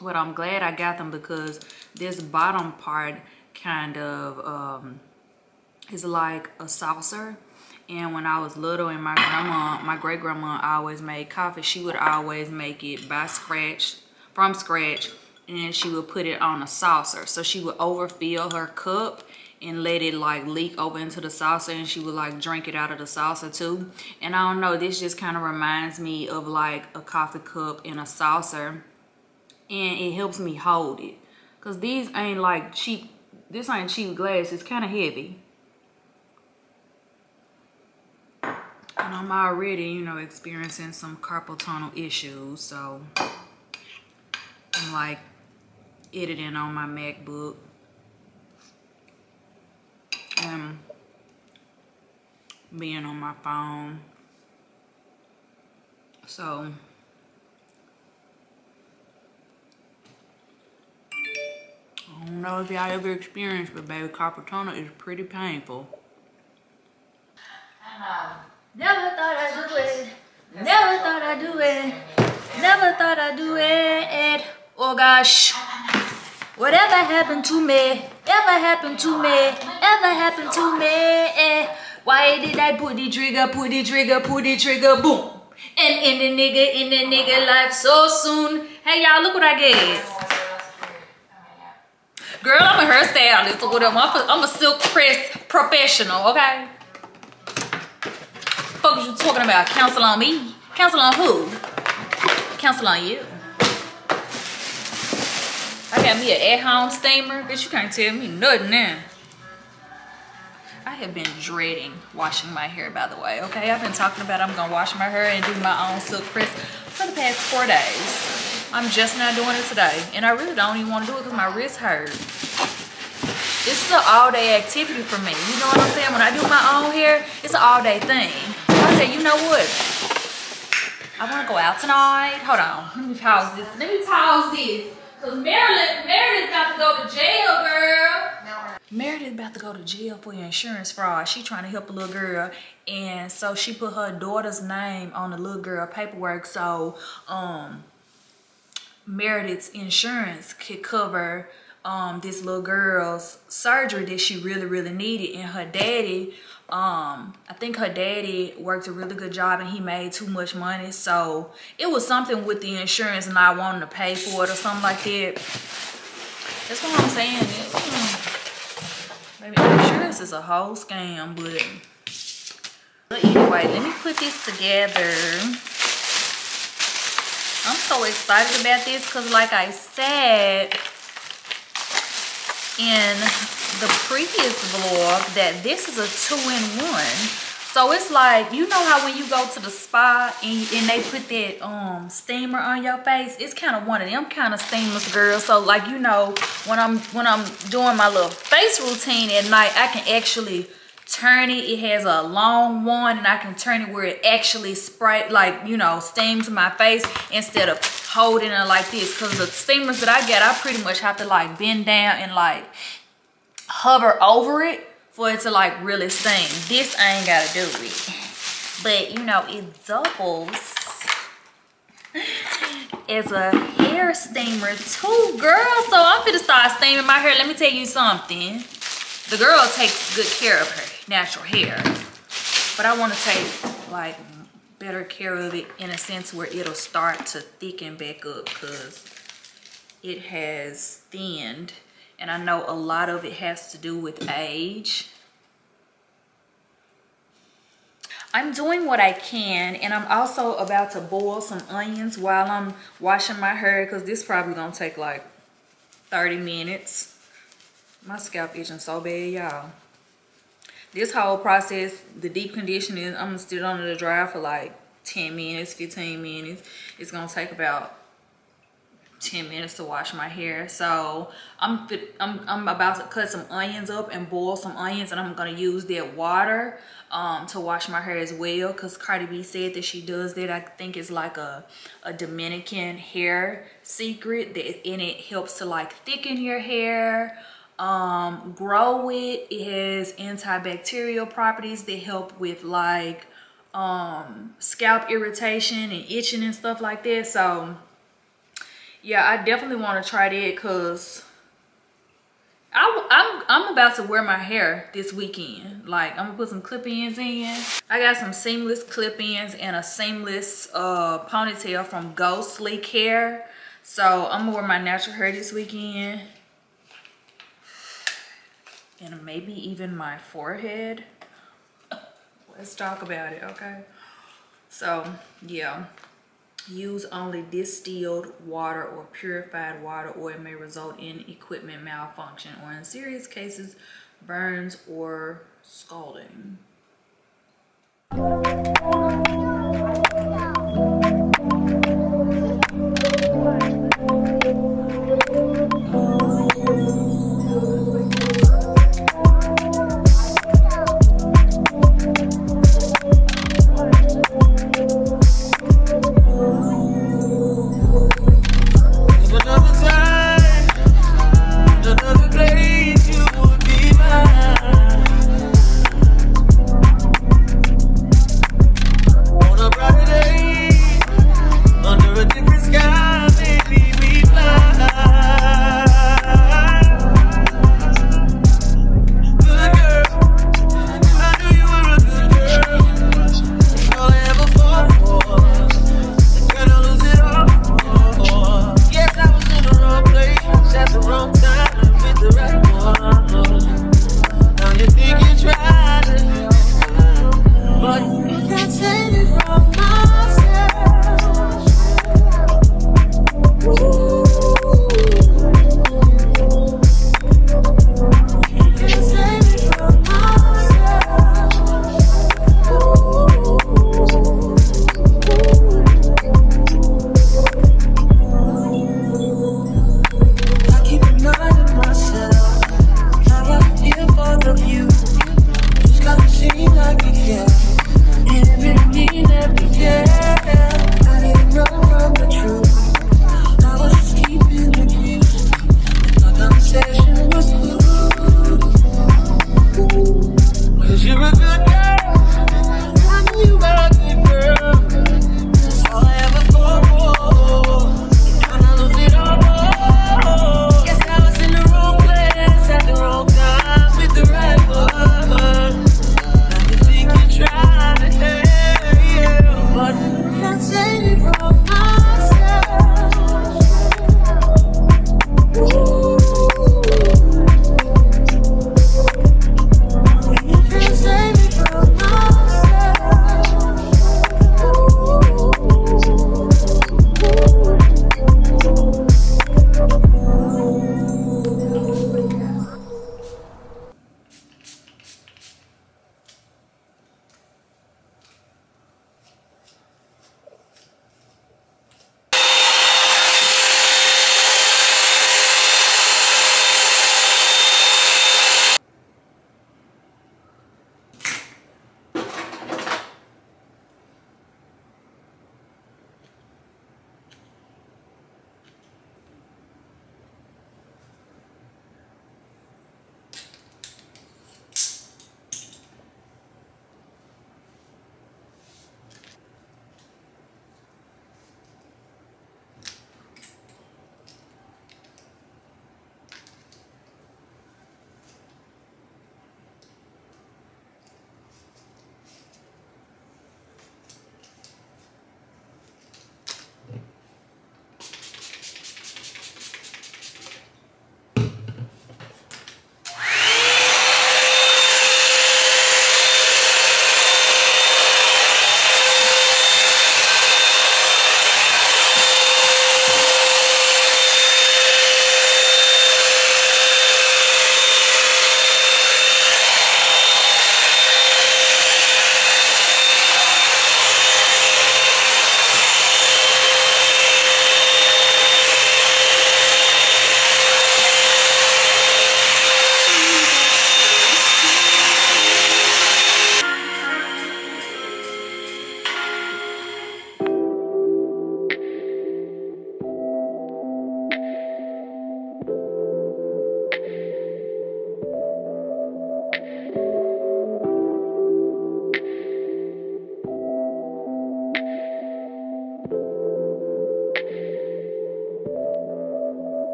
But I'm glad I got them because this bottom part kind of is like a saucer. And when I was little and my great grandma always made coffee, she would always make it from scratch, and she would put it on a saucer. So she would overfill her cup and let it like leak over into the saucer, and she would like drink it out of the saucer too. And I don't know, this just kind of reminds me of like a coffee cup in a saucer, and it helps me hold it. Cause these ain't like cheap, this ain't cheap glass, it's kind of heavy. And I'm already, you know, experiencing some carpal tunnel issues, so I'm like editing on my MacBook. Being on my phone. So I don't know if y'all ever experienced, but baby, carpal tunnel is pretty painful. Never thought I'd do it. Never thought I'd do it. Never thought I'd do it. Oh gosh. Whatever happened to me, ever happened to me, ever happened to me. Why did I pull the trigger, pull the trigger, pull the trigger, boom. And in the nigga life so soon. Hey y'all, look what I get. Girl, I'm a hairstylist or whatever. I'm a silk press professional, okay? Fuck is you talking about? Counsel on me? Counsel on who? Counsel on you. I got me an at-home steamer. Bitch, you can't tell me nothing now. I have been dreading washing my hair, by the way, okay? I've been talking about I'm gonna wash my hair and do my own silk press for the past 4 days. I'm just not doing it today. And I really don't even want to do it because my wrist hurt. This is an all-day activity for me. You know what I'm saying? When I do my own hair, it's an all-day thing. I say, you know what? I want to go out tonight. Hold on. Let me pause this. Let me pause this. Because Meredith's about to go to jail, girl. Meredith about to go to jail for insurance fraud. She trying to help a little girl. And so she put her daughter's name on the little girl paperwork. So Meredith's insurance could cover this little girl's surgery that she really needed. And her daddy, I think her daddy worked a really good job and he made too much money. So it was something with the insurance and not wanting to pay for it or something like that. That's what I'm saying. Maybe insurance is a whole scam, but anyway, let me put this together. I'm so excited about this because like I said in the previous vlog that this is a 2-in-1. So it's like, you know how when you go to the spa and they put that steamer on your face, it's kind of one of them kind of steamers, girl. So like, you know, when I'm doing my little face routine at night, I can actually turn it. It has a long one and I can turn it where it actually spray, like, you know, steams my face instead of holding it like this. Because the steamers that I get, I pretty much have to like bend down and like hover over it for it to like really steam. This I ain't gotta do it, but you know, it doubles as a hair steamer too, girl. So I'm gonna start steaming my hair. Let me tell you something. The girl takes good care of her natural hair, but I want to take like better care of it in a sense where it'll start to thicken back up because it has thinned. And I know a lot of it has to do with age. I'm doing what I can, and I'm also about to boil some onions while I'm washing my hair because this probably gonna take like 30 minutes. My scalp itching so bad, y'all. This whole process, the deep conditioning, I'm gonna sit under the dryer for like 10 minutes, 15 minutes. It's gonna take about 10 minutes to wash my hair. So I'm about to cut some onions up and boil some onions, and I'm gonna use that water to wash my hair as well because Cardi B said that she does that. I think it's like a Dominican hair secret that, and it helps to like thicken your hair, grow it. It has antibacterial properties that help with like scalp irritation and itching and stuff like that. So yeah, I definitely want to try that because I'm about to wear my hair this weekend. Like, I'm gonna put some clip-ins in. I got some seamless clip-ins and a seamless ponytail from Go Sleek Hair. So I'm gonna wear my natural hair this weekend. And maybe even my forehead. Let's talk about it, okay? So, yeah. Use only distilled water or purified water, or it may result in equipment malfunction or in serious cases, burns or scalding.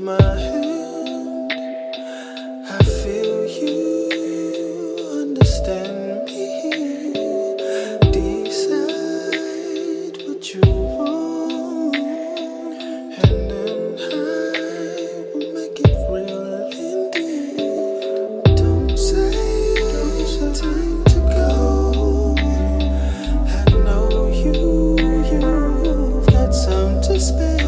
my hand. I feel you understand me. Decide what you want, and then I will make it real indeed. Don't say it's time to go. I know you've got some to spare.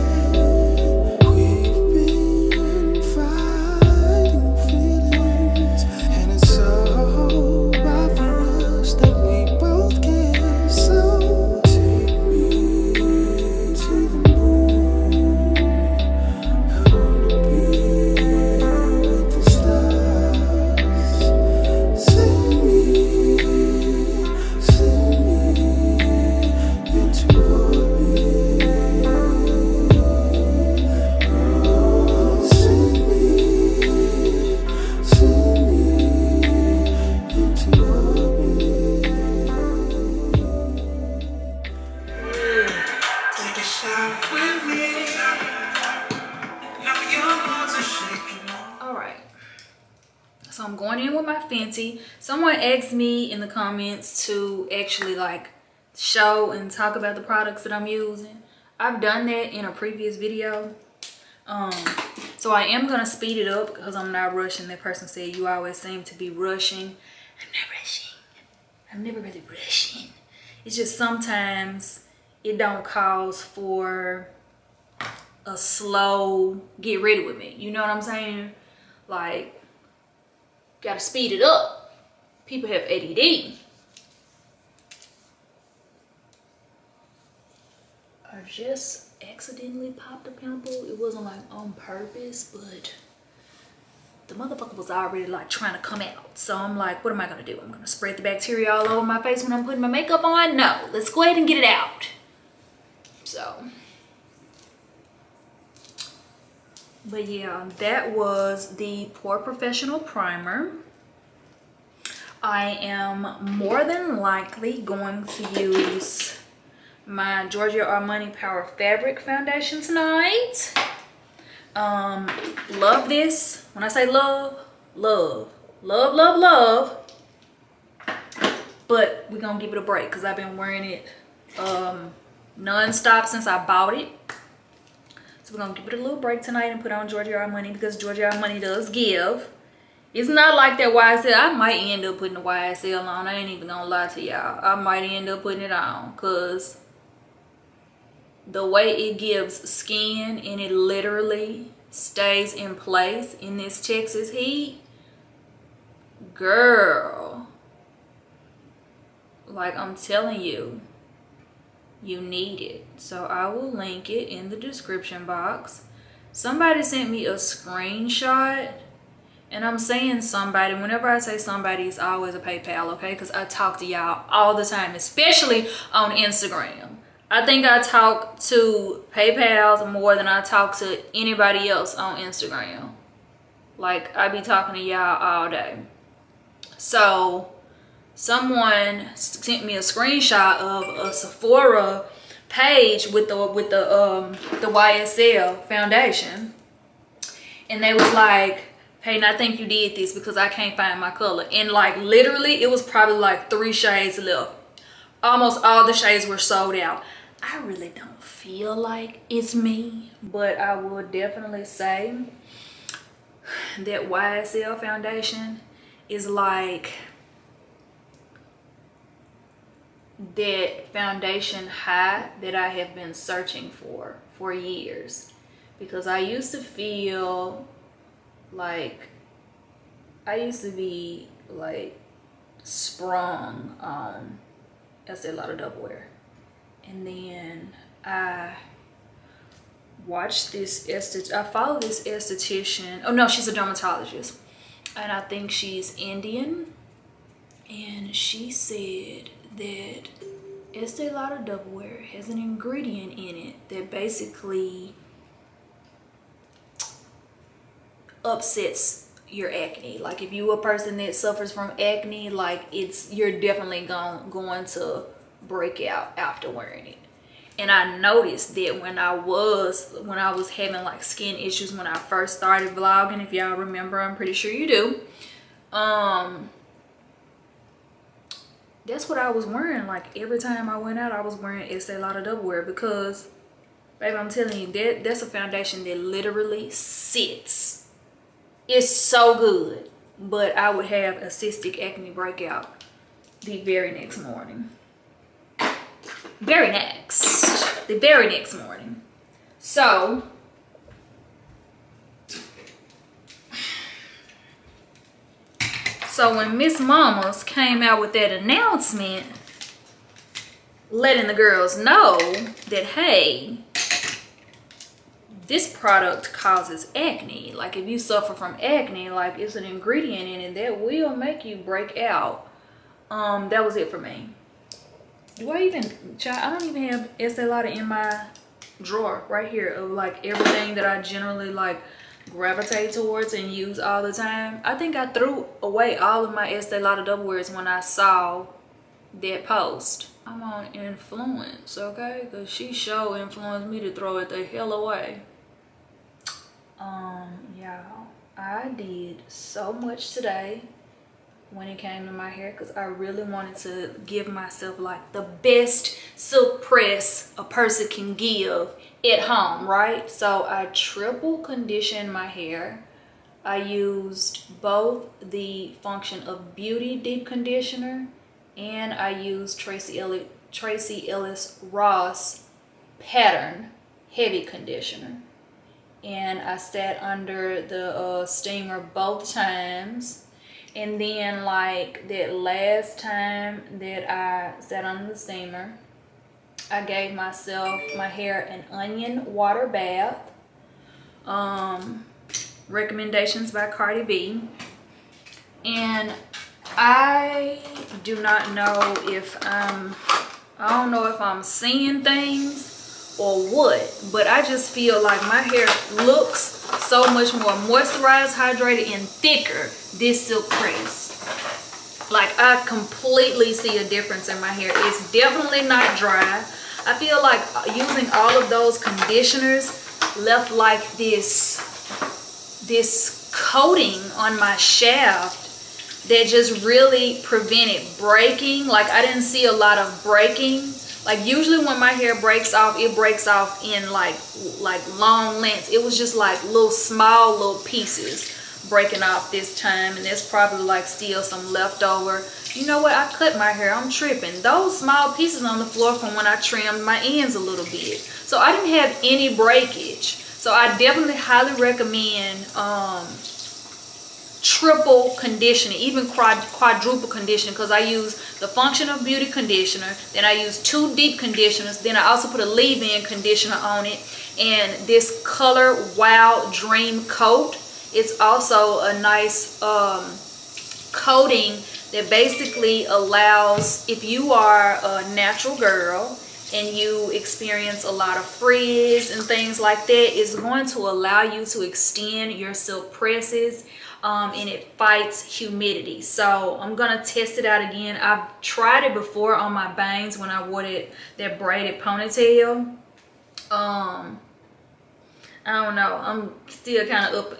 Someone asked me in the comments to actually like show and talk about the products that I'm using. I've done that in a previous video. So I am gonna speed it up because I'm not rushing. That person said you always seem to be rushing. I'm not rushing. I'm never really rushing. It's just sometimes it don't cause for a slow get ready with me. You know what I'm saying? Like, gotta speed it up. People have ADD. I just accidentally popped a pimple. It wasn't like on purpose, but the motherfucker was already like trying to come out. So I'm like, what am I gonna do? I'm gonna spread the bacteria all over my face when I'm putting my makeup on? No, let's go ahead and get it out. So, but yeah, that was the Pore Professional Primer. I am more than likely going to use my Giorgio Armani Power Fabric Foundation tonight. Love this. When I say love, love, love, love, love. But we're gonna give it a break because I've been wearing it non-stop since I bought it. So we're gonna give it a little break tonight and put on Giorgio Armani because Giorgio Armani does give. It's not like that YSL. I might end up putting the YSL on. I ain't even gonna lie to y'all. I might end up putting it on because the way it gives skin and it literally stays in place in this Texas heat, girl, like I'm telling you, you need it. So I will link it in the description box. Somebody sent me a screenshot. And I'm saying somebody, whenever I say somebody, it's always a PayPal, okay? Because I talk to y'all all the time, especially on Instagram. I think I talk to PayPals more than I talk to anybody else on Instagram. Like, I be talking to y'all all day. So, someone sent me a screenshot of a Sephora page with the YSL foundation. And they was like, Peyton, I think you did this because I can't find my color. And like literally it was probably like 3 shades left. Almost all the shades were sold out. I really don't feel like it's me, but I will definitely say that YSL foundation is like that foundation high that I have been searching for years. Because I used to feel like I used to be like sprung on Estee Lauder Double Wear, and then I watched this I follow this esthetician. Oh no, she's a dermatologist, and I think she's Indian, and she said that Estee Lauder Double Wear has an ingredient in it that basically upsets your acne. Like if you a person that suffers from acne, like you're definitely going to break out after wearing it. And I noticed that when I was having like skin issues when I first started vlogging, if y'all remember, I'm pretty sure you do. That's what I was wearing. Like every time I went out, I was wearing Estee Lauder Double Wear because, baby, I'm telling you, that's a foundation that literally sits. It's so good. But I would have a cystic acne breakout the very next morning. The very next morning. So when Miss Mamas came out with that announcement letting the girls know that, hey, this product causes acne. Like if you suffer from acne, like it's an ingredient in it that will make you break out. That was it for me. I don't even have Estee Lauder in my drawer right here of like everything that I generally like gravitate towards and use all the time. I think I threw away all of my Estee Lauder Double Wears when I saw that post. I'm on influence, okay? Because she sure influenced me to throw it the hell away. Y'all, I did so much today when it came to my hair because I really wanted to give myself like the best silk press a person can give at home, right? So I triple conditioned my hair. I used both the Function of Beauty deep conditioner and I used Tracy Ellis Ross pattern heavy conditioner. And I sat under the steamer both times. And then like that last time that I sat under the steamer, I gave myself, my hair, an onion water bath. Recommendations by Cardi B. And I do not know if I don't know if I'm seeing things or what, but I just feel like my hair looks so much more moisturized, hydrated, and thicker this silk press. Like I completely see a difference in my hair. It's definitely not dry. I feel like using all of those conditioners left like this coating on my shaft that just really prevented breaking. Like I didn't see a lot of breaking. Like usually when my hair breaks off, it breaks off in like long lengths. It was just like small little pieces breaking off this time, and there's probably like still some leftover. You know what? I cut my hair. I'm tripping. Those small pieces on the floor from when I trimmed my ends a little bit. So I didn't have any breakage. So I definitely highly recommend triple conditioning, even quadruple conditioning, because I use the Function of Beauty conditioner, then I use 2 deep conditioners, then I also put a leave-in conditioner on it, and this Color Wow Dream Coat. It's also a nice coating that basically allows, if you are a natural girl and you experience a lot of frizz and things like that, it's going to allow you to extend your silk presses. And it fights humidity. So I'm gonna test it out again. I've tried it before on my bangs when I wore that braided ponytail. I don't know. I'm still kind of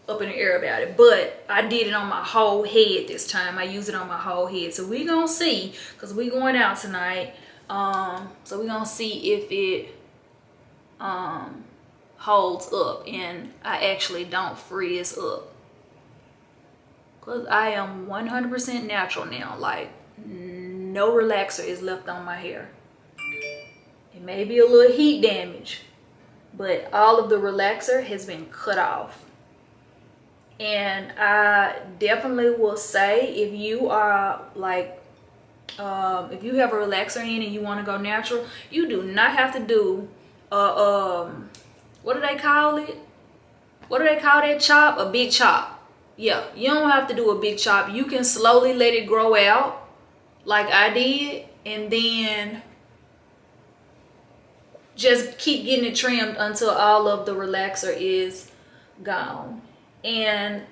up in the air about it, but I did it on my whole head this time. I used it on my whole head. So we're gonna see, because we're going out tonight. So we're gonna see if it holds up and I actually don't frizz up, because I am 100% natural now. Like no relaxer is left on my hair. It may be a little heat damage, but all of the relaxer has been cut off. And I definitely will say, if you are like if you have a relaxer in and you want to go natural, you do not have to do what do they call it? What do they call that chop? A big chop. Yeah, you don't have to do a big chop. You can slowly let it grow out like I did, and then just keep getting it trimmed until all of the relaxer is gone. And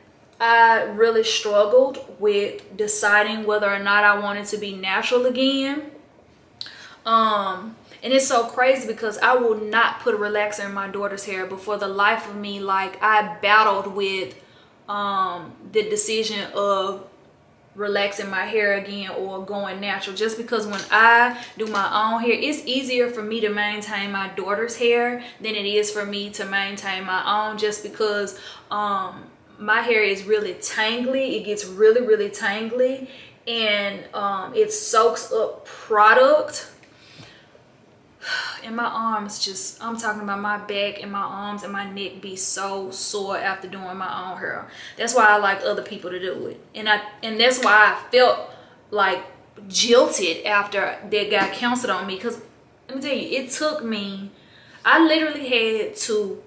I really struggled with deciding whether or not I wanted to be natural again. And it's so crazy because I will not put a relaxer in my daughter's hair, but for the life of me, like, I battled with the decision of relaxing my hair again or going natural, just because when I do my own hair, it's easier for me to maintain my daughter's hair than it is for me to maintain my own, just because my hair is really tangly. It gets really, really tangly, and it soaks up product. And my arms just, I'm talking about my back and my arms and my neck be so sore after doing my own hair. That's why I like other people to do it. And that's why I felt like jilted after that guy counseled on me. Because let me tell you, it took me, I literally had to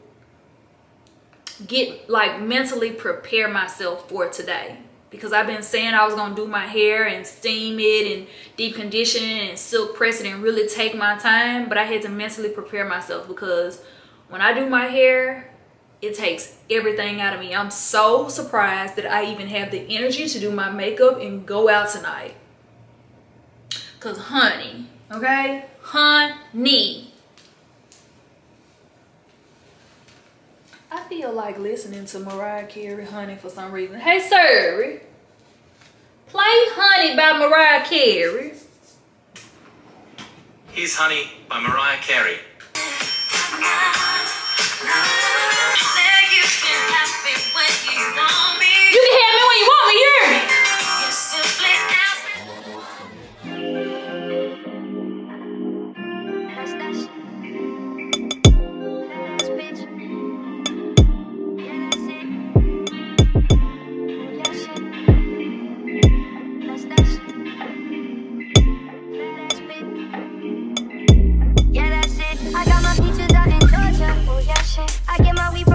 get, like, mentally prepare myself for today. Because I've been saying I was going to do my hair and steam it and deep condition it and silk press it and really take my time. But I had to mentally prepare myself, because when I do my hair, it takes everything out of me. I'm so surprised that I even have the energy to do my makeup and go out tonight. Because honey, okay? Honey. I feel like listening to Mariah Carey, Honey, for some reason. Hey, Siri, play Honey by Mariah Carey. Here's Honey by Mariah Carey. You can have me when you want me, you hear me?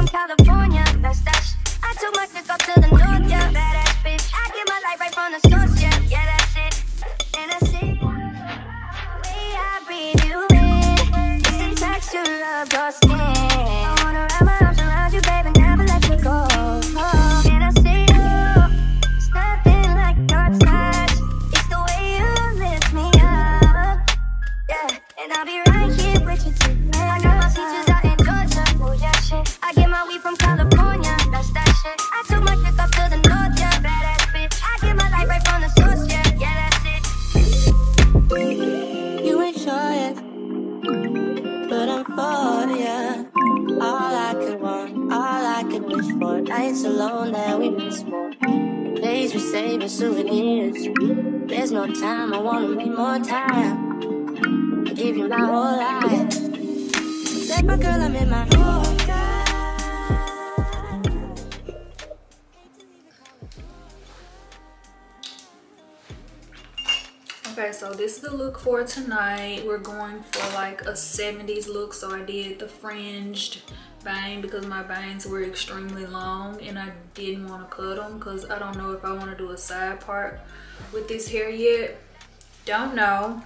California, that's that shit. I took my chick up to the north, yeah, badass bitch. I get my life right from the source, yeah, yeah, that's it, and that's it. The way I breathe you in, it's the texture of your skin. I wanna wrap my arms around you, baby, never let you go. Oh, and I see you, it's nothing like your touch. It's the way you lift me up, yeah, and I'll be right here with you tonight. I got my features out in Georgia, oh yeah, shit. I get my weed from California, that's that shit. I took my chick up to the north, yeah, badass bitch. I get my life right from the source, yeah, yeah, that's it. You ain't sure yet, but I'm for ya. All I could want, all I could wish for. Nights alone that we miss more. Days we save as souvenirs. There's no time, I wanna make more time. I give you my whole life. Like my girl, I'm in my own God. Okay, so this is the look for tonight. We're going for like a 70s look. So I did the fringed bang because my bangs were extremely long and I didn't want to cut them because I don't know if I want to do a side part with this hair yet. Don't know.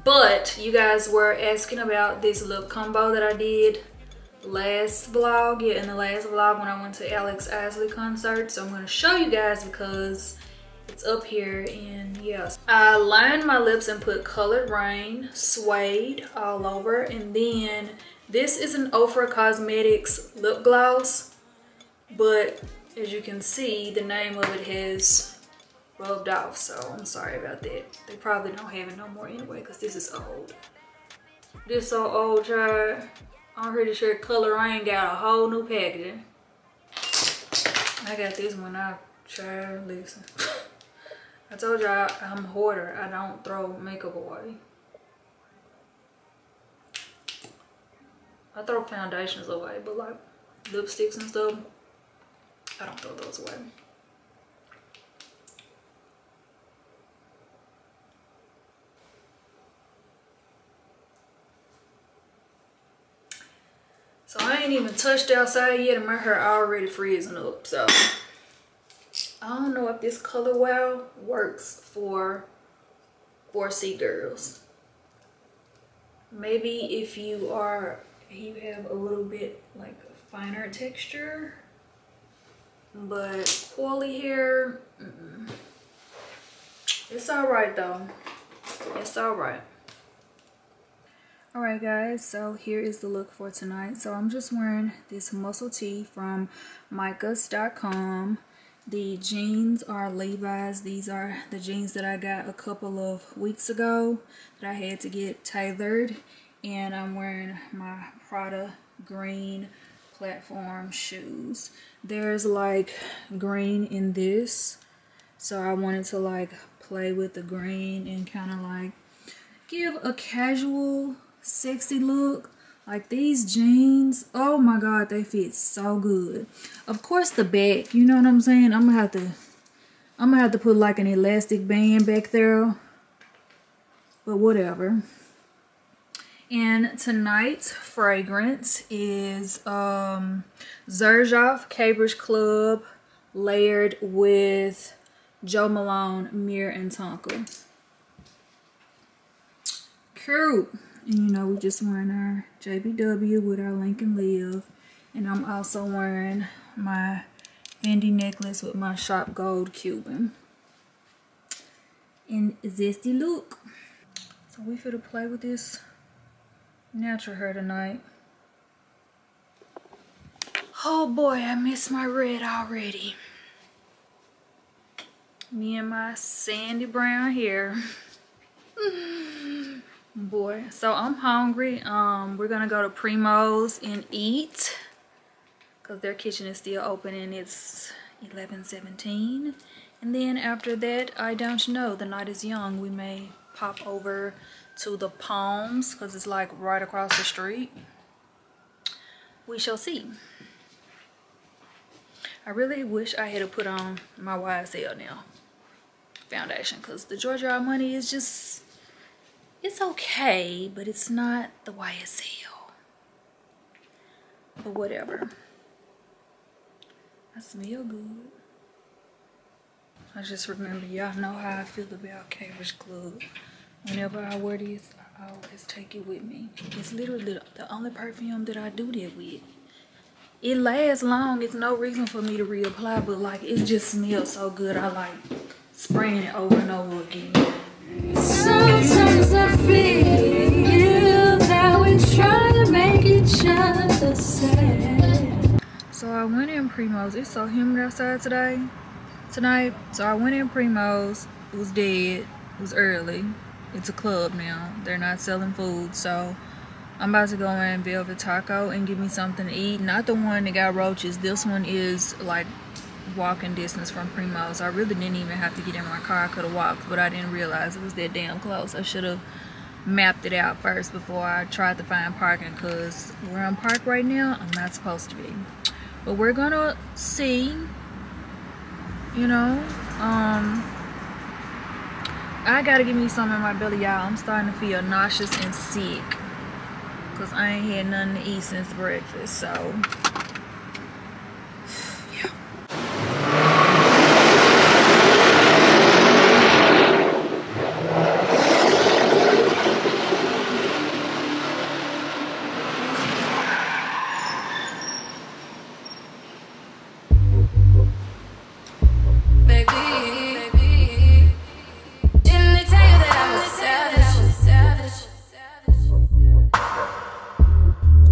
But you guys were asking about this look combo that I did last vlog. Yeah, in the last vlog when I went to Alex Isley concert. So I'm going to show you guys because it's up here. And yes, I lined my lips and put Colored Rain Suede all over. And then this is an Ofra Cosmetics lip gloss, but as you can see, the name of it has rubbed off, so I'm sorry about that. They probably don't have it no more anyway because this is old. This so old, child. I'm pretty sure Color Rain got a whole new packaging. I got this one out, child. Listen. I told y'all I'm a hoarder. I don't throw makeup away. I throw foundations away, but like lipsticks and stuff, I don't throw those away. So I ain't even touched outside yet and my hair already freezing up. So I don't know if this color wow works for 4C girls. Maybe if you have a little bit like finer texture, but curly hair, it's all right though. It's all right. Alright guys, so here is the look for tonight. So I'm just wearing this muscle tee from micas.com. The jeans are Levi's. These are the jeans that I got a couple of weeks ago that I had to get tailored. And I'm wearing my Prada green platform shoes. There's like green in this, so I wanted to like play with the green and kind of like give a casual sexy look. Like these jeans, oh my god, they fit so good. Of course the back, you know what I'm saying, I'm gonna have to put like an elastic band back there, but whatever. And tonight's fragrance is Xerjoff Cambridge Club layered with Jo Malone Mirror and Tonka. Cute. And you know, we just wearing our JBW with our Lincoln Live. And I'm also wearing my Fendi necklace with my Shop Gold Cuban. And zesty look. So we finna play with this natural hair tonight. Oh boy, I miss my red already. Me and my sandy brown hair. Boy, so I'm hungry. We're gonna go to Primo's and eat because their kitchen is still open and it's 11:17. And then after that, I don't know, the night is young, we may pop over to the Palms because it's like right across the street. We shall see. I really wish I had to put on my YSL now foundation because the Giorgio Armani is just, it's okay, but it's not the YSL. But whatever. I smell good. I just remember, y'all know how I feel about Cambridge Club. Whenever I wear this, I always take it with me. It's literally the only perfume that I do that with. It lasts long. It's no reason for me to reapply, but like it just smells so good. I like spraying it over and over again. Sometimes I feel that we try to make each other sad. So I went in Primo's. It's so humid outside tonight. So I went in Primo's. It was dead. It was early. It's a club now. They're not selling food, so I'm about to go in Velvet Taco and give me something to eat. Not the one that got roaches. This one is like walking distance from Primo's. I really didn't even have to get in my car. I could have walked, but I didn't realize it was that damn close. I should have mapped it out first before I tried to find parking, because where I'm parked right now, I'm not supposed to be. But we're gonna see, you know. I gotta give me something in my belly, y'all. I'm starting to feel nauseous and sick because I ain't had nothing to eat since breakfast, so yeah.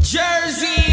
Jersey.